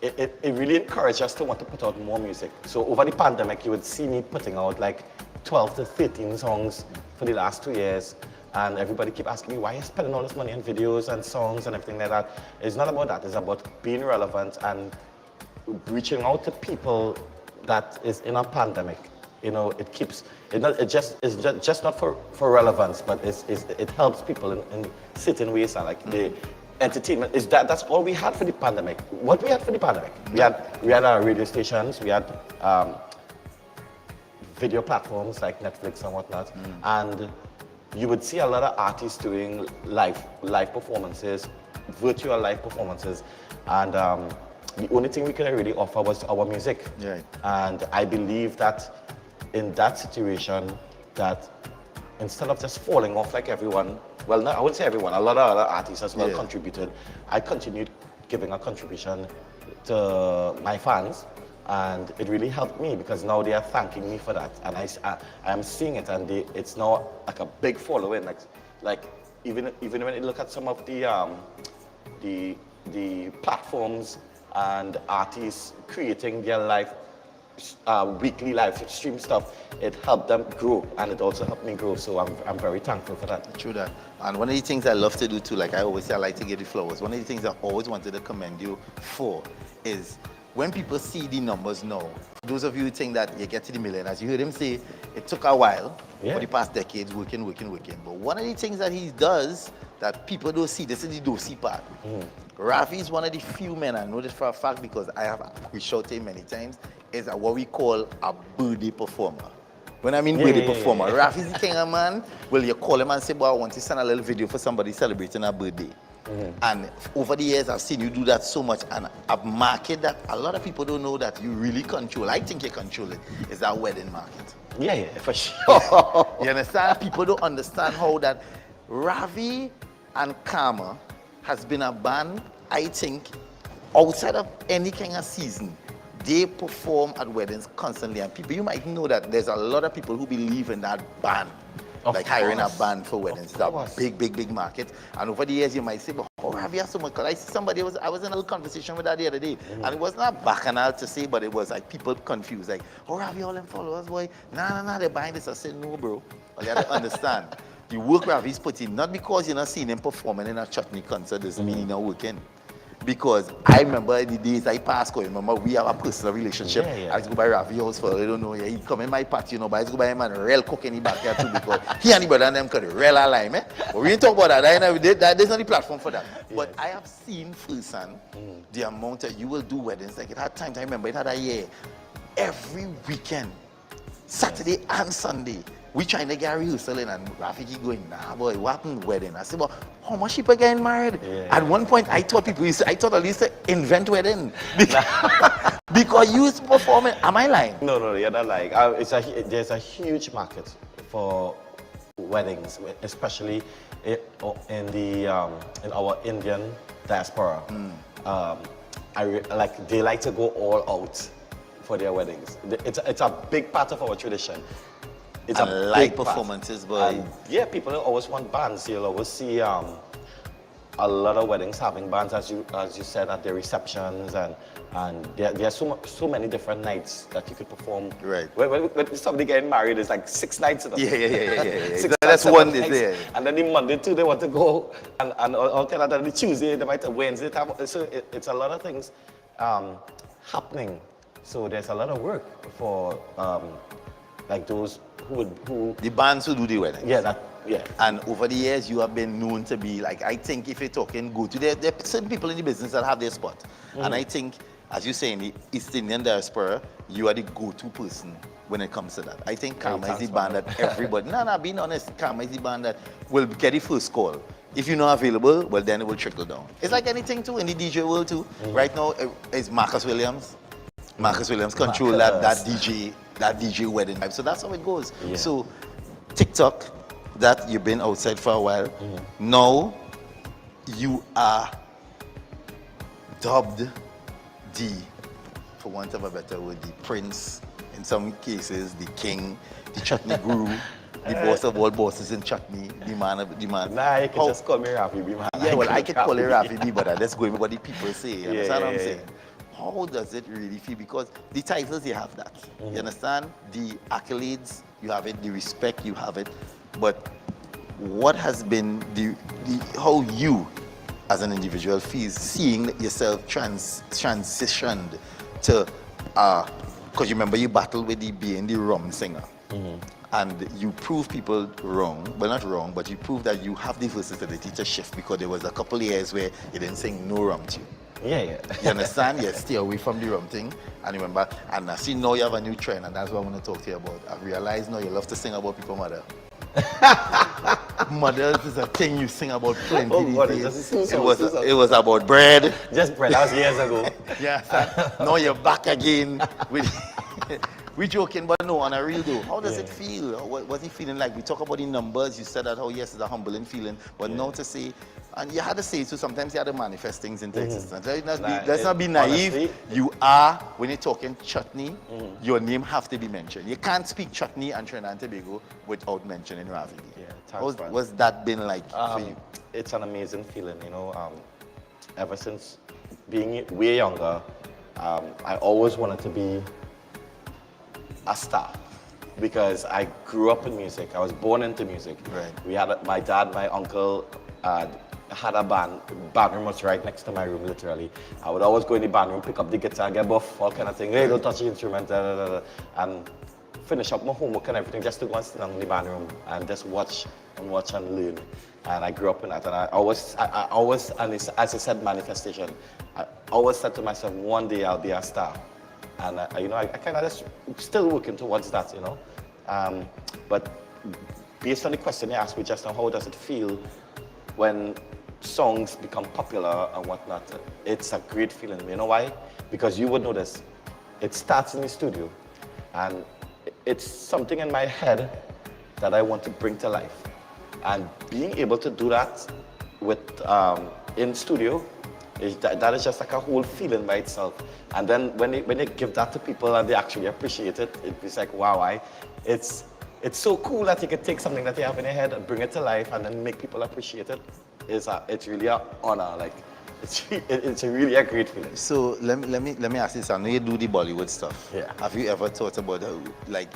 It really encouraged us to want to put out more music. So over the pandemic, you would see me putting out like 12 to 13 songs for the last 2 years. And everybody keep asking me, why are you spending all this money on videos and songs and everything like that? It's not about that. It's about being relevant and reaching out to people that is in a pandemic. You know, it keeps, it's just not for relevance, but it helps people in certain ways. And like the entertainment, that's all we had for the pandemic. What we had for the pandemic? We had our radio stations, we had video platforms like Netflix and whatnot. And you would see a lot of artists doing live performances, virtual live performances, and the only thing we could really offer was our music. Right. And I believe that in that situation, that instead of just falling off like everyone, well, no, I wouldn't say everyone, a lot of other artists as well contributed. I continued giving a contribution to my fans. And it really helped me because now they are thanking me for that, and I am seeing it, and it's now like a big following. Like even when you look at some of the platforms and artists creating their weekly live stream stuff, it helped them grow, and it also helped me grow. So I'm very thankful for that. True that. And one of the things I love to do too, like I always say, I like to give the flowers. One of the things I always wanted to commend you for is when people see the numbers now, those of you who think that you get to the million, as you heard him say, it took a while for the past decades, working. But one of the things that he does that people don't see, this is the don't see part. Rafi is one of the few men, I know this for a fact because I have reached out to him many times, is what we call a birthday performer. When I mean birthday performer, Rafi is the kind of man, well, you call him and say, well, I want to send a little video for somebody celebrating a birthday. And over the years, I've seen you do that so much, and a market that a lot of people don't know that you really control. I think you control it. Is that wedding market? Yeah, for sure. You understand? People don't understand how that Ravi and Karma has been a band. I think outside of any kind of season, they perform at weddings constantly, and people, you might know that there's a lot of people who believe in that band. Like hiring a band for weddings. It's a big market. And over the years, you might say, but how have you so much? Because I see somebody, I was in a little conversation with that the other day, and it was not bacchanal to say, but it was like people confused. Like, how have you all them followers, boy? Nah, they're buying this. I said, no, bro. You have to understand. The work Ravi's put in, not because you're not seeing him performing in a chutney concert doesn't mean he's not working. Because I remember the days I passed, I remember we have a personal relationship. I used to go by Ravi house for, I don't know, he come in my party, but I used to go by him and real cook in the backyard too because he and the brother and them could real align, But we didn't talk about that, there's not the platform for that. But I have seen firsthand the amount that you will do weddings, like it had times, I remember it had a year, every weekend, Saturday and Sunday, we trying to get a rehearsal in and Rafiki going, nah boy, what happened wedding? I said, well, how much people getting married? At one point, I thought at least to invent wedding. Because you used to perform it. Am I lying? No, you're not lying. There's a huge market for weddings, especially in our Indian diaspora. They like to go all out for their weddings. It's a big part of our tradition. It's a live performances, but people always want bands. You'll always see a lot of weddings having bands, as you said, at their receptions, and there are so many different nights that you could perform. Right. When somebody getting married, it's like 6 nights of them. Yeah. That's one day there. And then the Monday too, they want to go, and all kind of the Tuesday, they might Wednesday. So it's a lot of things happening. So there's a lot of work for like those who the bands who do the weddings. Yeah. And over the years, you have been known to be like, I think if you're talking go to there are certain people in the business that have their spot. And I think, as you say, in the East Indian diaspora, you are the go-to person when it comes to that. I think Karma is the band that everybody, being honest, Karma is the band that will get the first call. If you're not available, well, then it will trickle down. It's like anything too in the DJ world too. Right now, it's Marcus Williams. Marcus Williams control that DJ wedding vibe. So that's how it goes. Yeah. So TikTok, that you've been outside for a while. Now you are dubbed for want of a better word, the prince, in some cases, the king, the chutney guru, the boss of all bosses in chutney, the man. Nah, you can just call me Rafi B, man. Yeah, well, I could call it Rafi B, but that's going with what the people say. You understand what I'm saying? how does it really feel? Because the titles, you have that. You understand? The accolades, you have it. The respect, you have it. But what has been how you, as an individual, feels seeing yourself transitioned to, because you remember you battled with being the rum singer. And you prove people wrong, well not wrong, but you prove that you have the versatility to shift, because there was a couple of years where you didn't sing no rum tune. Yeah. You understand? You stay away from the rum thing. And remember, and I see now you have a new trend, and that's what I want to talk to you about. I realize now you love to sing about people's mother. Mothers is a thing you sing about plenty Oh, these God, days. it's just It was about bread. Just bread. That was years ago. Yeah, now you're back again with we joking, but no, on a real though. How does it feel? What's it feeling like? We talk about the numbers. You said that, oh yes, it's a humbling feeling, but now to say, and you had to say, so sometimes you had to manifest things into existence. Let's not be naive. Honestly, You are, when you're talking chutney, your name have to be mentioned. You can't speak chutney and Trinidad and Tobago without mentioning Ravi. Yeah, thanks, man. What's that been like for you? It's an amazing feeling, you know. Ever since being way younger, I always wanted to be a star, because I grew up in music. I was born into music. Right. We had my dad, my uncle had a band. Band room was right next to my room, literally. I would always go in the band room, pick up the guitar, get buff, all kind of thing. Hey, don't touch the instrument, and finish up my homework and everything, just to go and sit down in the band room and just watch and learn. And I grew up in that, and I always, and it's, as I said, manifestation. I always said to myself, one day I'll be a star. And you know, I kind of just still working towards that, you know. But based on the question you asked me just now, how does it feel when songs become popular and whatnot? It's a great feeling. You know why? Because you would notice it starts in the studio, and it's something in my head that I want to bring to life. And being able to do that with in studio, that is just like a whole feeling by itself. And then when they give that to people and they actually appreciate it, it's like, wow, it's so cool that you can take something that you have in your head and bring it to life and then make people appreciate it. It's really an honor. Like, it's really a great feeling. So let me ask you something. You do the Bollywood stuff. Yeah. Have you ever thought about like,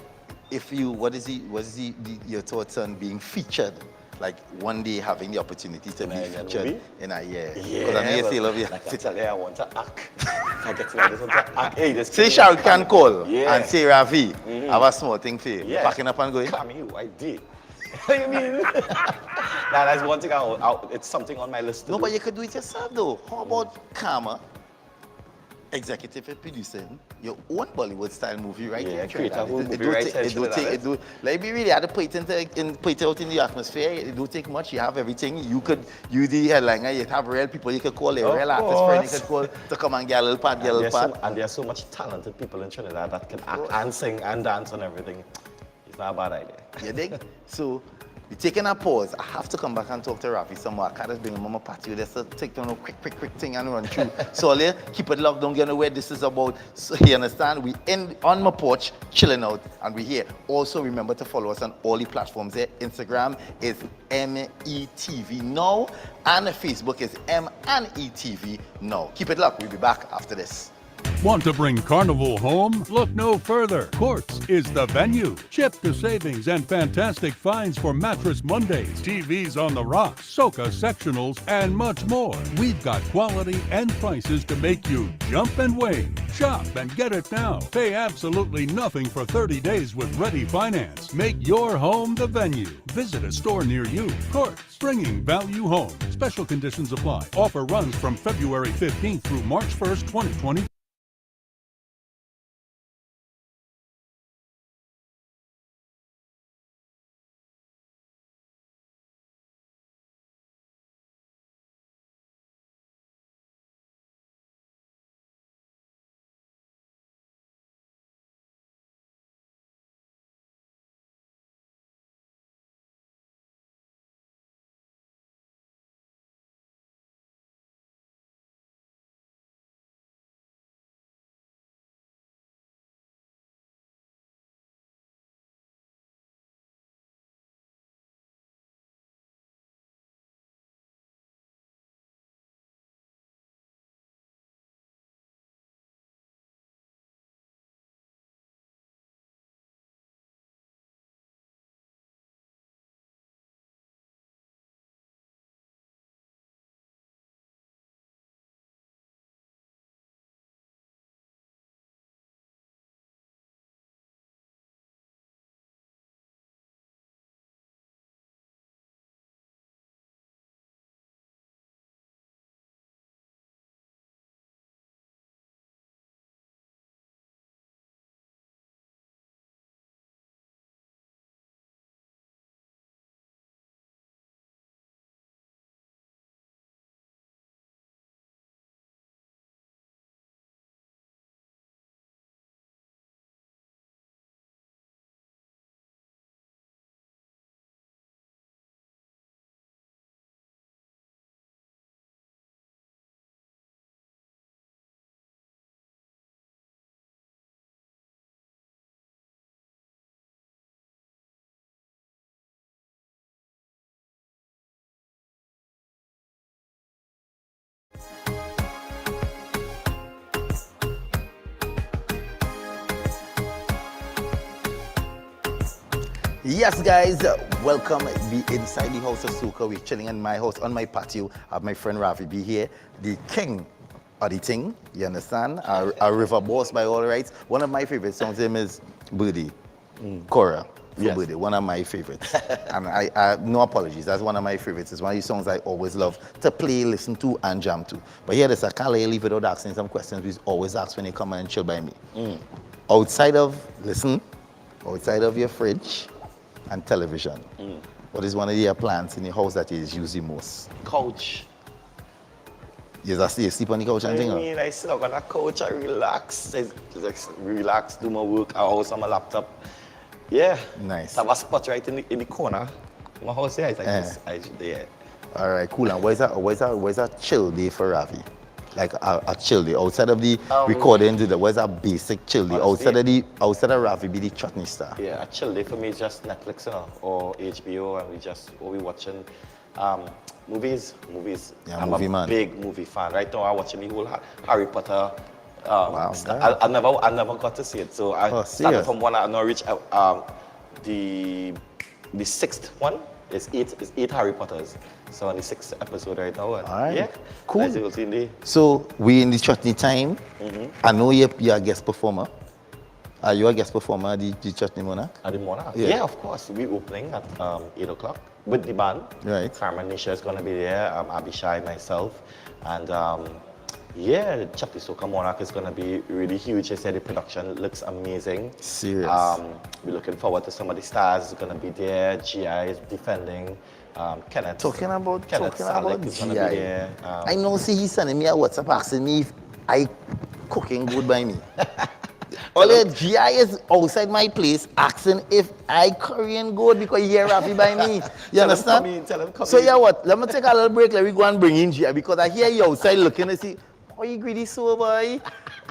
if you, what is your thoughts on being featured? Like one day having the opportunity to be featured in a year. Yeah. Because I know you still love you. Like I tell you, I want to act. I get to know this, want to act. Hey, this say Shah Rukh Khan call yeah. and say Ravi, have a small thing for you. Yeah. Packing up and going. Come you, I did. What do you mean? That's one thing it's something on my list. No, but you could do it yourself though. How about Karma, executive producing your own Bollywood style movie right here in create a Trinidad? whole movie right here. Like we really had to put it out in the atmosphere. It don't take much. You have everything. You the headliner, you have real people you could call, a real artist friend you could call to come and get a little part, get a little part. And there's so much talented people in Trinidad that can act and sing and dance and everything. It's not a bad idea. You dig? So we're taking a pause. I have to come back and talk to Rafi some more. I can't just bring him on my patio. Just to take down a quick thing and run through. So I'll keep it locked. Don't get nowhere. This is about, so you understand, we in on my porch, chilling out, and we're here. Also remember to follow us on all the platforms there. Instagram is METV Now, and Facebook is M&ETV Now. Keep it locked. We'll be back after this. Want to bring Carnival home? Look no further. Courts is the venue. Chip to savings and fantastic finds for Mattress Mondays, TVs on the rocks, Soca sectionals, and much more. We've got quality and prices to make you jump and wave. Shop and get it now. Pay absolutely nothing for 30 days with Ready Finance. Make your home the venue. Visit a store near you. Courts, bringing value home. Special conditions apply. Offer runs from February 15th through March 1st, 2020. Yes, guys, welcome. Be inside the House of Soca. We're chilling in my house, on my patio. I have my friend Rafi be here, the king of the thing. You understand? Our river boss by all rights. One of my favorite songs, him is Birdie, Cora for Yes. Birdie. One of my favorites. And I no apologies. That's one of my favorites. It's one of these songs I always love to play, listen to, and jam to. But here, this I can't let you leave without asking some questions we always ask when you come and chill by me. Outside of your fridge and television, what is one of your plants in your house that you use the most? Couch. You just sleep on the couch and I thing? mean, I sit on a couch, I relax. I just relax, do my work, I house on my laptop. Yeah. Nice. I have a spot right in the corner. My house here is like this. Yeah. All right, cool. And where's a chill day for Ravi? Like a chill day outside of the recording. Where's a basic chill day Honestly, outside of Ravi be the chutney star? Yeah, a chill day for me is just Netflix, or HBO, and we watching movies. Yeah, I'm movie a man. big movie fan. Right now, I'm watching the whole Harry Potter. Wow, I never got to see it, so I started serious? from one. I now reach the sixth one. It's eight Harry Potters. So on the sixth episode right now. And All right, yeah, cool. as you will see in the So we in the chutney time. I know you're a guest performer. Are you a guest performer at the Chutney Monarch? At the Monarch? Yeah. Yeah, of course. We're opening at 8 o'clock with the band. Right. Carmen Nisha is going to be there, Abishai, myself. And yeah, the Chutney Soca Monarch is going to be really huge. I said the production looks amazing. Serious. We're looking forward to some of the stars who's going to be there. GI is defending. Kenneth. Talking about Salek is going to be GI. there. I know, see, he's sending me a WhatsApp asking me if I cooking good by me. Only GI is outside my place asking if I Korean good because he hear Rafi by me. You Tell him understand? come in, tell him come So in. yeah, what? Let me take a little break. Let me go and bring in GI because I hear you outside looking and see, oh, you greedy so boy.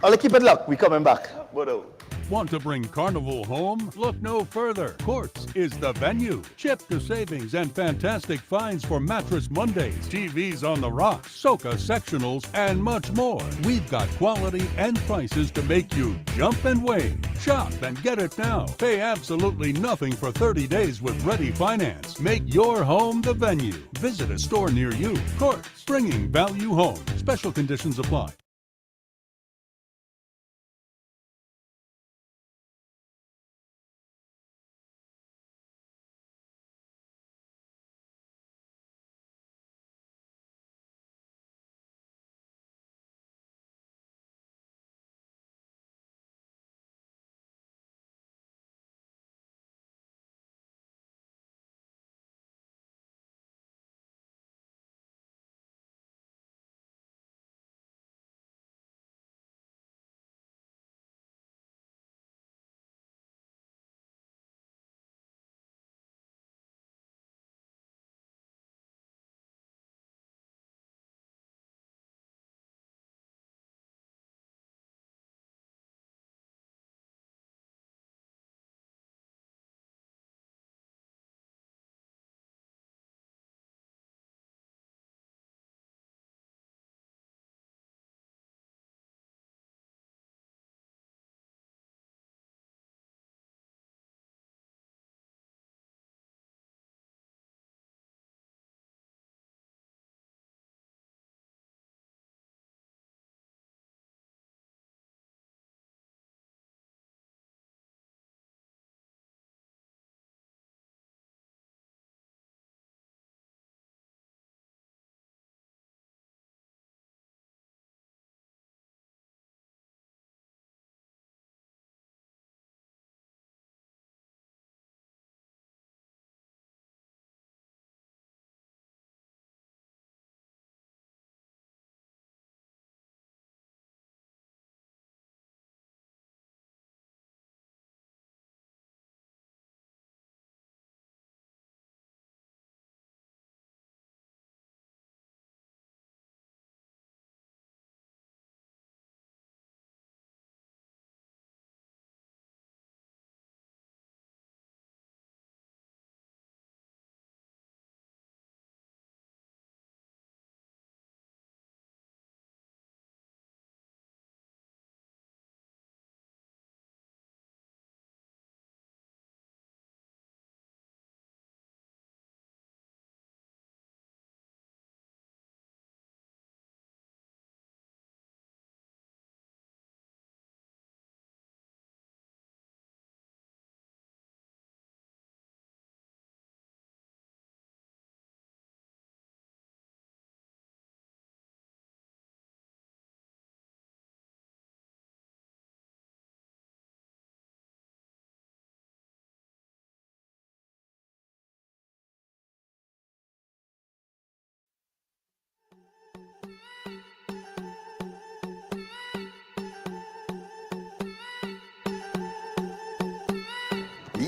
I'll keep it locked. We coming back. But, Want to bring Carnival home? Look no further. Courts is the venue. Chip to savings and fantastic finds for Mattress Mondays, TVs on the rocks, Soca sectionals, and much more. We've got quality and prices to make you jump and wave. Shop and get it now. Pay absolutely nothing for 30 days with ready finance. Make your home the venue. Visit a store near you. Courts, bringing value home. Special conditions apply.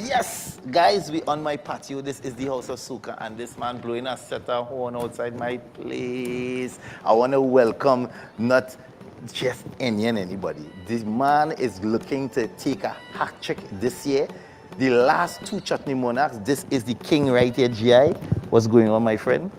Yes, guys, we on my patio. This is the House of Soca, and this man blowing a set of horn outside my place. I want to welcome not just any and anybody. This man is looking to take a hat trick this year. The last two Chutney Monarchs. This is the king right here, GI. What's going on, my friend?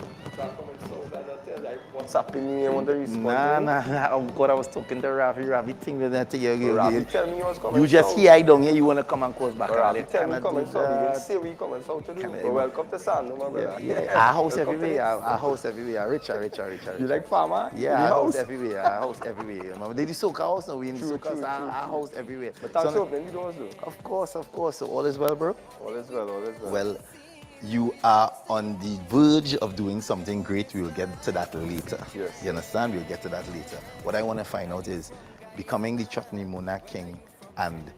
What's happening? I want to respond. Nah. Oh God, I was talking to Ravi. Ravi thing with that. Ravi tell me what's coming. You just south. here, I down here. You want to come and close back? Ravi tell me Cannot coming do south. You that. didn't say we coming south to do. Can I- But welcome to San, my brother. Yeah, our house Welcome to everywhere. this. Our house everywhere. Richer. You like farmer? Yeah, The our house house. everywhere. Our house everywhere. Remember, they do soca house now. We in the True, soca, true, so our true, house everywhere. But thanks So- for opening the doors though. Of course. So all is well, bro. All is well, all is well. Well, you are on the verge of doing something great. We will get to that later. Yes. You understand? We'll get to that later. What I want to find out is becoming the Chutney Monarch King and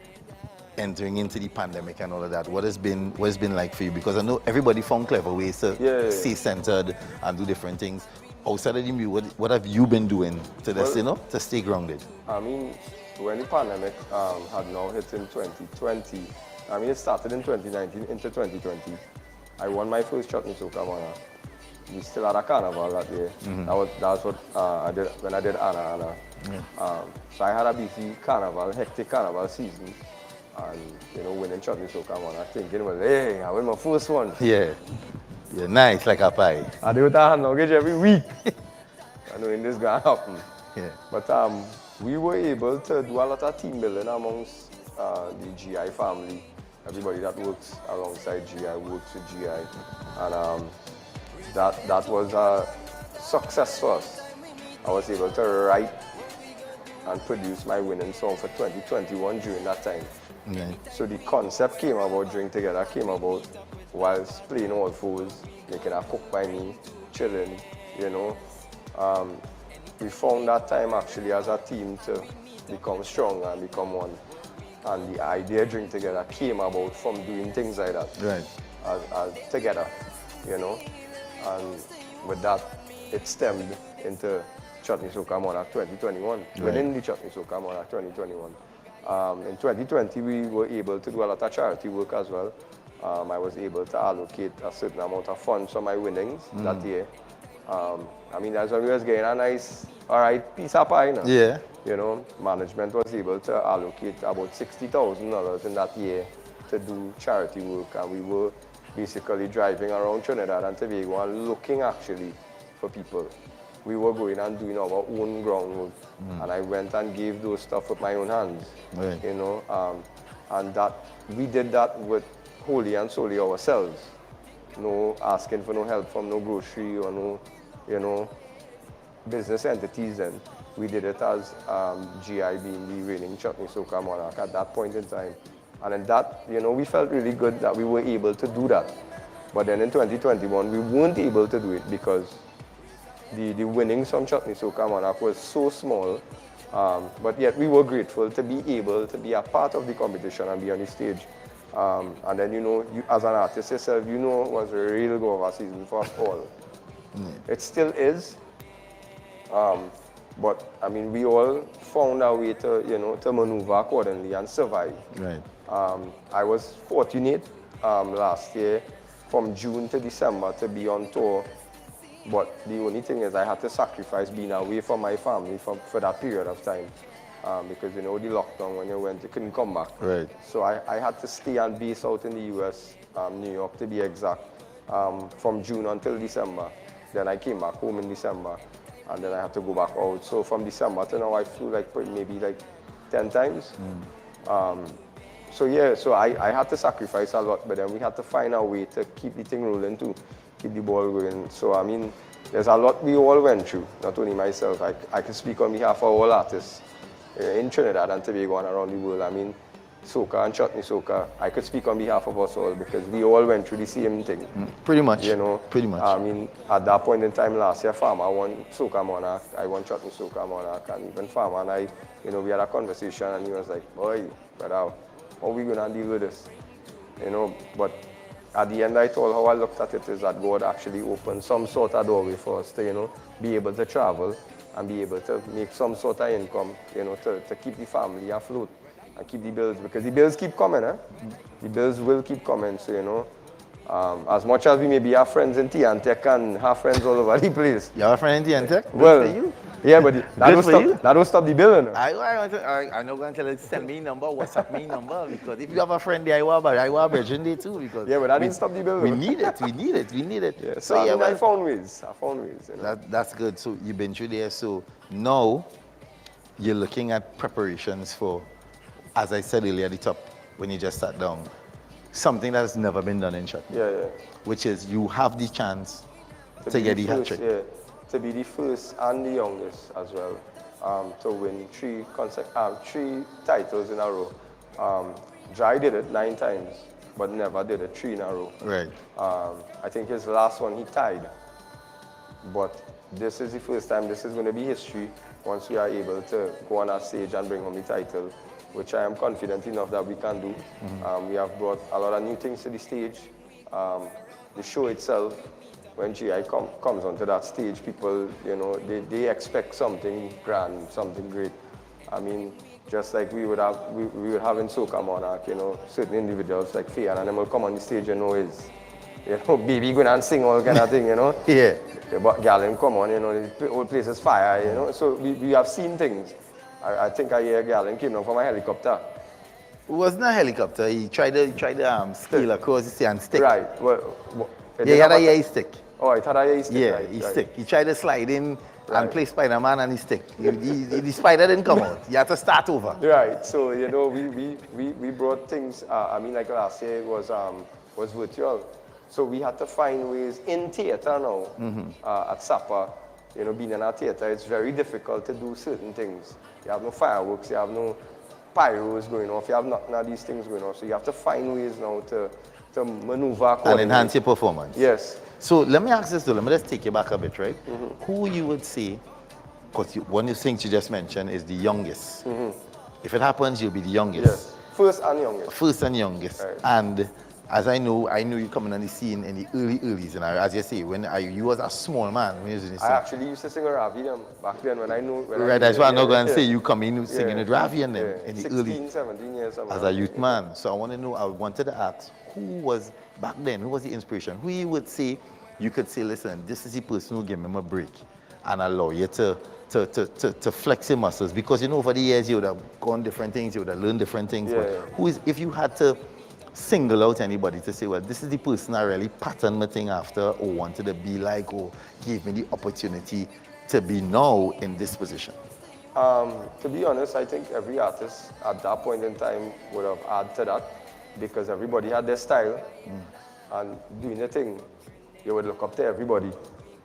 entering into the pandemic and all of that. What has been like for you? Because I know everybody found clever ways to Yeah. stay centered and do different things. Outside of the music, what have you been doing to this, Well- to stay grounded? I mean, when the pandemic had now hit in 2020, I mean, it started in 2019 into 2020. I won my first Chutney Soca Monarch. We still had a carnival that year. That was what I did when I did Anna. So I had a busy carnival, hectic carnival season. And, winning Chutney Soca Monarch, thinking, well, hey, I win my first one. Yeah. You're nice like a pie. I do it with a hand luggage every week. I knowing this gonna happen. Yeah. But we were able to do a lot of team building amongst the GI family. Everybody that works alongside GI works with GI. And that was a success for us. I was able to write and produce my winning song for 2021 during that time. Right. So the concept came about, Drink Together came about whilst playing all fours, making a cook by me, chilling, We found that time actually as a team to become stronger and become one. And the idea Drink Together came about from doing things like that. Right. As together, And with that, it stemmed into Chutney Soca Monarch 2021, within the Chutney Soca Monarch 2021. In 2020, we were able to do a lot of charity work as well. I was able to allocate a certain amount of funds for my winnings that year. That's when we was getting a nice, all right, piece of pie. Yeah. Management was able to allocate about $60,000 in that year to do charity work, and we were basically driving around Trinidad and Tobago and looking actually for people. We were going and doing our own groundwork, and I went and gave those stuff with my own hands, Right. And that we did that with wholly and solely ourselves. No asking for no help from no grocery or no, business entities. Then we did it as GI being the reigning Chutney Soca Monarch at that point in time. And in that, we felt really good that we were able to do that. But then in 2021, we weren't able to do it because the winnings from Chutney Soca Monarch was so small. But yet we were grateful to be able to be a part of the competition and be on the stage. And then, you as an artist yourself, it was a real go-over season for us all. It still is. But we all found our way to maneuver accordingly and survive. Right. I was fortunate last year from June to December to be on tour. But the only thing is I had to sacrifice being away from my family for that period of time. Because the lockdown, when you went, you couldn't come back. Right. So I had to stay and base out in the US, New York to be exact, from June until December. Then I came back home in December, and then I had to go back out. So from December to now, I flew maybe 10 times. So I had to sacrifice a lot, but then we had to find a way to keep the thing rolling too, keep the ball going. So there's a lot we all went through, not only myself. I can speak on behalf of all artists in Trinidad and Tobago and around the world. Soca and Chutney Soca, I could speak on behalf of us all because we all went through the same thing. Pretty much. Pretty much. At that point in time last year, Farmer won Soca Monarch, I won Chutney Soca Monarch, and even Farmer and I, we had a conversation and he was like, boy, brother, how are we gonna deal with this? But at the end I told how I looked at it is that God actually opened some sort of doorway for us to, be able to travel and be able to make some sort of income, you know, to keep the family afloat and keep the bills, because the bills keep coming, eh? The bills will keep coming, so, you know, as much as we maybe have friends in Tech and have friends all over the place. You have a friend in Tech? Good Well, for you. yeah, but that don't stop the bill, you know? I'm not going to tell you, send me number, WhatsApp me number, because if you have a friend there, I want Virgin Day too, because Yeah, but that didn't stop the bill. we though. need it, we need it, we need it. Yeah, so I mean, I found ways, you know. That's good. So you've been through there. So now you're looking at preparations for, as I said earlier at the top, when you just sat down, something that has never been done in shot. Yeah. Which is you have the chance to get the hat trick. Yeah, to be the first and the youngest as well, to win three titles in a row. Dry did it 9 times, but never did it 3 in a row. Right. I think his last one he tied, but this is the first time. This is going to be history once we are able to go on that stage and bring home the title, which I am confident enough that we can do. We have brought a lot of new things to the stage. The show itself, when GI comes onto that stage, people, you know, they expect something grand, something great. I mean, just like we would have in Soca Monarch, you know, certain individuals like Fian, and them will come on the stage, you know, baby going and sing all kind of thing, you know. Yeah. But Galen come on, you know, the whole place is fire, you know. So we have seen things. I think I hear Galen came down from a helicopter. It wasn't a helicopter. He tried to scale across the sea and stick. Right. Well, Yeah, he had a yay stick. Oh, I thought I stick. Yeah, right, he right. stick. He tried to slide in Right. and play Spider-Man and he stick. The spider didn't come out. You had to start over. Right. So, you know, we brought things. I mean, like last year it was virtual. So we had to find ways in theater now at SAPA. You know, being in a theater, it's very difficult to do certain things. You have no fireworks, you have no pyros going off, you have none of these things going on. So you have to find ways now to maneuver And enhance your performance. Yes. So let me ask this though, let me just take you back a bit, right? Who you would say, because one of the things you just mentioned is the youngest. If it happens, you'll be the youngest. Yes. First and youngest. First and youngest. Right. And as I knew you coming on the scene in the earlys, and as you say, when you was a small man when you was in the scene. I actually used to sing a Ravi them back then when I knew. Right, that's why I'm not going to say you come in singing with Ravi and them in the 16, early. 17 years. As a youth man. So I wanted to ask, who was, back then, who was the inspiration? Who you would say, you could say, listen, this is the person who gave me a break and allow you to flex your muscles. Because, you know, over the years, you would have gone different things, you would have learned different things. Yeah. But who is, if you had to single out anybody to say, well, this is the person I really patterned my thing after or wanted to be like or gave me the opportunity to be now in this position? To be honest, I think every artist at that point in time would have added to that because everybody had their style and doing the thing, you would look up to everybody.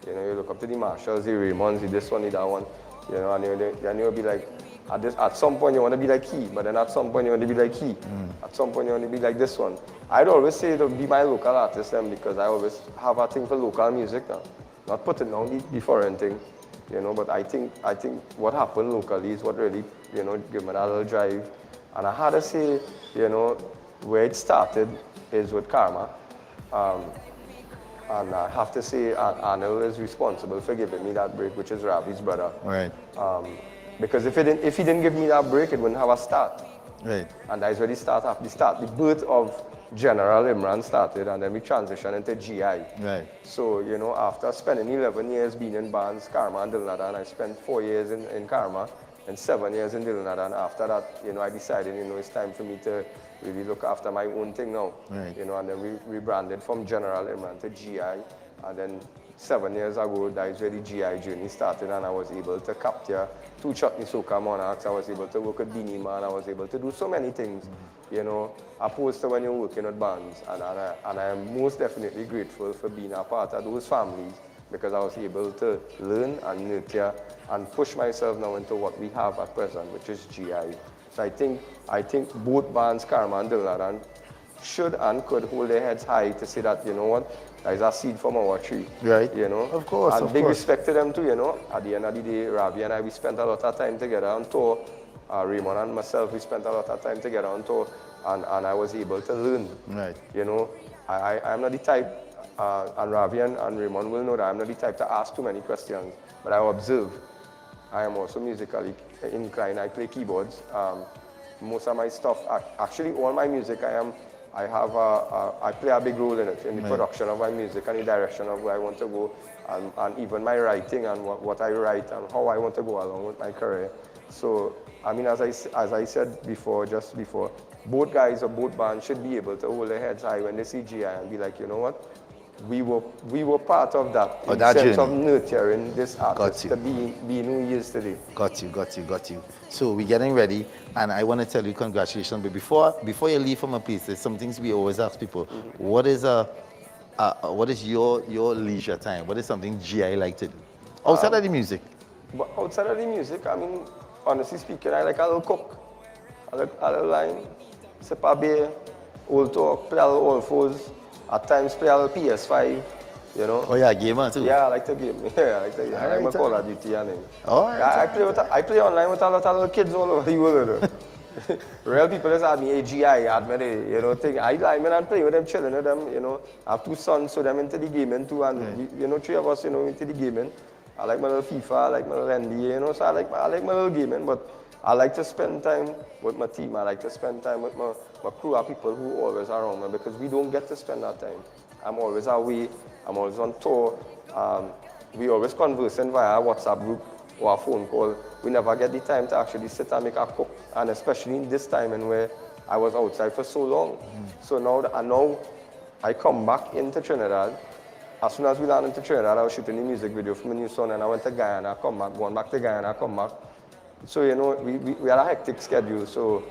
You know, you look up to the Marshalls, the Raymonds, the this one, the that one, you know, and you'll be like, at some point you want to be like he, but then at some point you want to be like he. At some point you want to be like this one. I'd always say to be my local artist because I always have a thing for local music now. Not putting down the foreign thing, you know, but I think what happened locally is what really, you know, gave me that little drive. And I had to say, you know, where it started is with Karma. And I have to say Arnold is responsible for giving me that break, which is Ravi's brother. Right. Because if he didn't give me that break, it wouldn't have a start. Right. And that's where the birth of General Imran started, and then we transitioned into GI. Right. So, you know, after spending 11 years being in bands, Karma and Dilnadan, I spent 4 years in Karma and 7 years in Dilnadan. After that, you know, I decided, you know, it's time for me to really look after my own thing now. Right. You know, and then we rebranded from General Imran to GI, and then 7 years ago, that is where the GI journey started, and I was able to capture 2 Chutney Soca Monarchs. I was able to work with Beanie Man. I was able to do so many things, you know, opposed to when you're working with bands. And I am most definitely grateful for being a part of those families because I was able to learn and nurture and push myself now into what we have at present, which is GI. So I think both bands, Karma and Dilnadan, should and could hold their heads high to say that, you know what, there's a seed from our tree. Right. You know? Of course, And of big course. respect to them too, you know. At the end of the day, Ravi and I, we spent a lot of time together on tour. Raymond and myself, we spent a lot of time together on tour. And I was able to learn. Right. You know, I'm not the type, and Ravi and Raymond will know that I'm not the type to ask too many questions, but I observe. I am also musically inclined. I play keyboards. Most of my stuff, actually all my music, I play a big role in it, in the production of my music and the direction of where I want to go, and even my writing and what I write and how I want to go along with my career. So, I mean, as I said before, just before, both guys or both bands should be able to hold their heads high when they see GI and be like, you know what? We were part of that, in the sense of nurturing this artist to be who he is today. Got you. So we're getting ready, and I want to tell you congratulations. But before you leave from a place, there's some things we always ask people. What is your leisure time? What is something GI like to do outside of the music? But outside of the music, I mean, honestly speaking, I like a little cook, a little line, sip a beer, old talk, play a little old foes. At times play a little PS5, you know. Oh, yeah, gamer too? Yeah, I like to game. Yeah, I like to game. I like Call of Duty and things. All right. I play online with a lot of little kids all over the world. Real people just ask me, hey, GI, add me there, you know, thing. I and play with them, chilling with them, you know. I have 2 sons, so them into the gaming too, and we, you know, 3 of us, you know, into the gaming. I like my little FIFA, I like my little NBA, you know, so I like my little gaming, but I like to spend time with my team. I like to spend time with my crew of people who always are around me, because we don't get to spend that time. I'm always away. I'm always on tour. We always conversing via a WhatsApp group or a phone call. We never get the time to actually sit and make a cook, and especially in this time and where I was outside for so long. So now I come back into Trinidad. As soon as we land into Trinidad, I was shooting the music video for my new son, and I went to Guyana, I come back, going back to Guyana, I come back. So, you know, we had a hectic schedule. So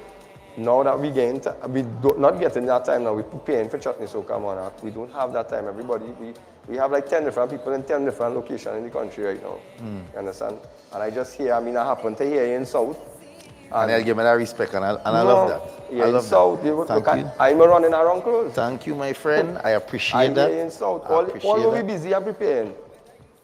now that not getting that time now, we're preparing for Chutney Soca Monarch. We don't have that time. Everybody, we have like 10 different people in 10 different locations in the country right now. You understand? And I just hear, I mean, I happen to hear you in South. And I'll give me that respect, and I love that. Yeah, I love South, that. Thank you. I'm running around close. Thank you, my friend. I appreciate that. I'm in South. All we busy and preparing.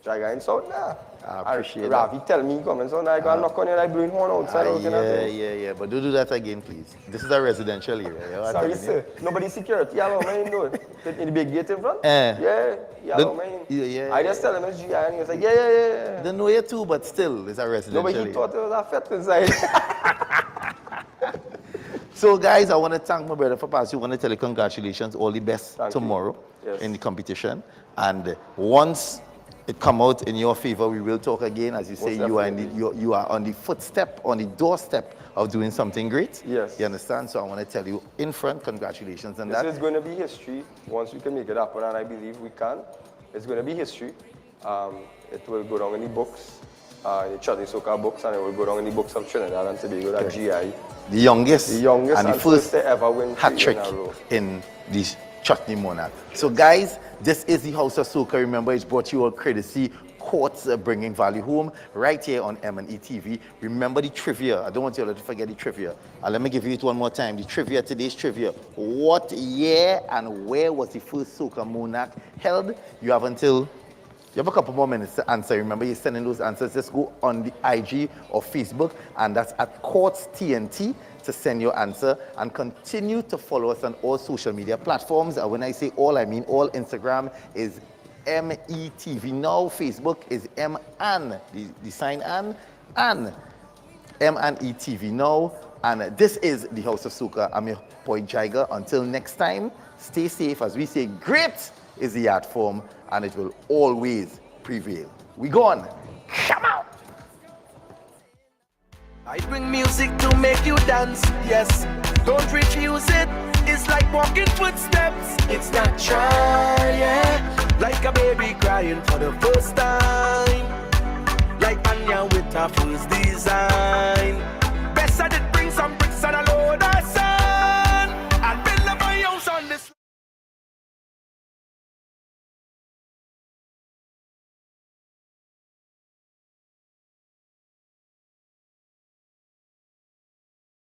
Try in South now. I appreciate Ravi tell me coming, so now I go knock on you like blowing horn outside. Yeah. But do that again, please. This is a residential area. Sorry, sir. Nobody security. Yellow man, no. In the big gate in front? Yeah, yellow man. Yeah. I just tell him it's GI, and he was like, yeah. They know you too, but still, it's a residential area. Nobody thought it was a fete inside. So, guys, I want to thank my brother for passing. I want to tell you congratulations, all the best tomorrow in the competition. And once it come out in your favor, we will talk again. As you say, you are on the footstep, on the doorstep of doing something great. Yes. You understand? So I want to tell you in front, congratulations on that. This is going to be history once we can make it happen, and I believe we can. It's going to be history. It will go down in the books, the Chutney Soca books, and it will go down in the books of Trinidad and Tobago, that GI. The youngest and the first to ever win hat-trick in the Chutney Monarch. So guys, this is the House of Soca. Remember, it's brought to you all courtesy Courts bringing value home right here on M&E TV. Remember the trivia. I don't want you all to forget the trivia. Let me give you it one more time. The trivia, today's trivia. What year and where was the first Soca Monarch held? You have a couple more minutes to answer. Remember, you're sending those answers. Just go on the IG or Facebook, and that's at Courts TNT to send your answer, and continue to follow us on all social media platforms. And when I say all, I mean all. Instagram is METV Now. Facebook is the sign and M&E Now. And this is the House of Soca. I'm your boy Jaiga. Until next time, stay safe. As we say, great is the art form, and it will always prevail. We gone. Come out. I bring music to make you dance, yes. Don't refuse it. It's like walking footsteps. It's natural, yeah. Like a baby crying for the first time. Like Anya with her first design. Best at it.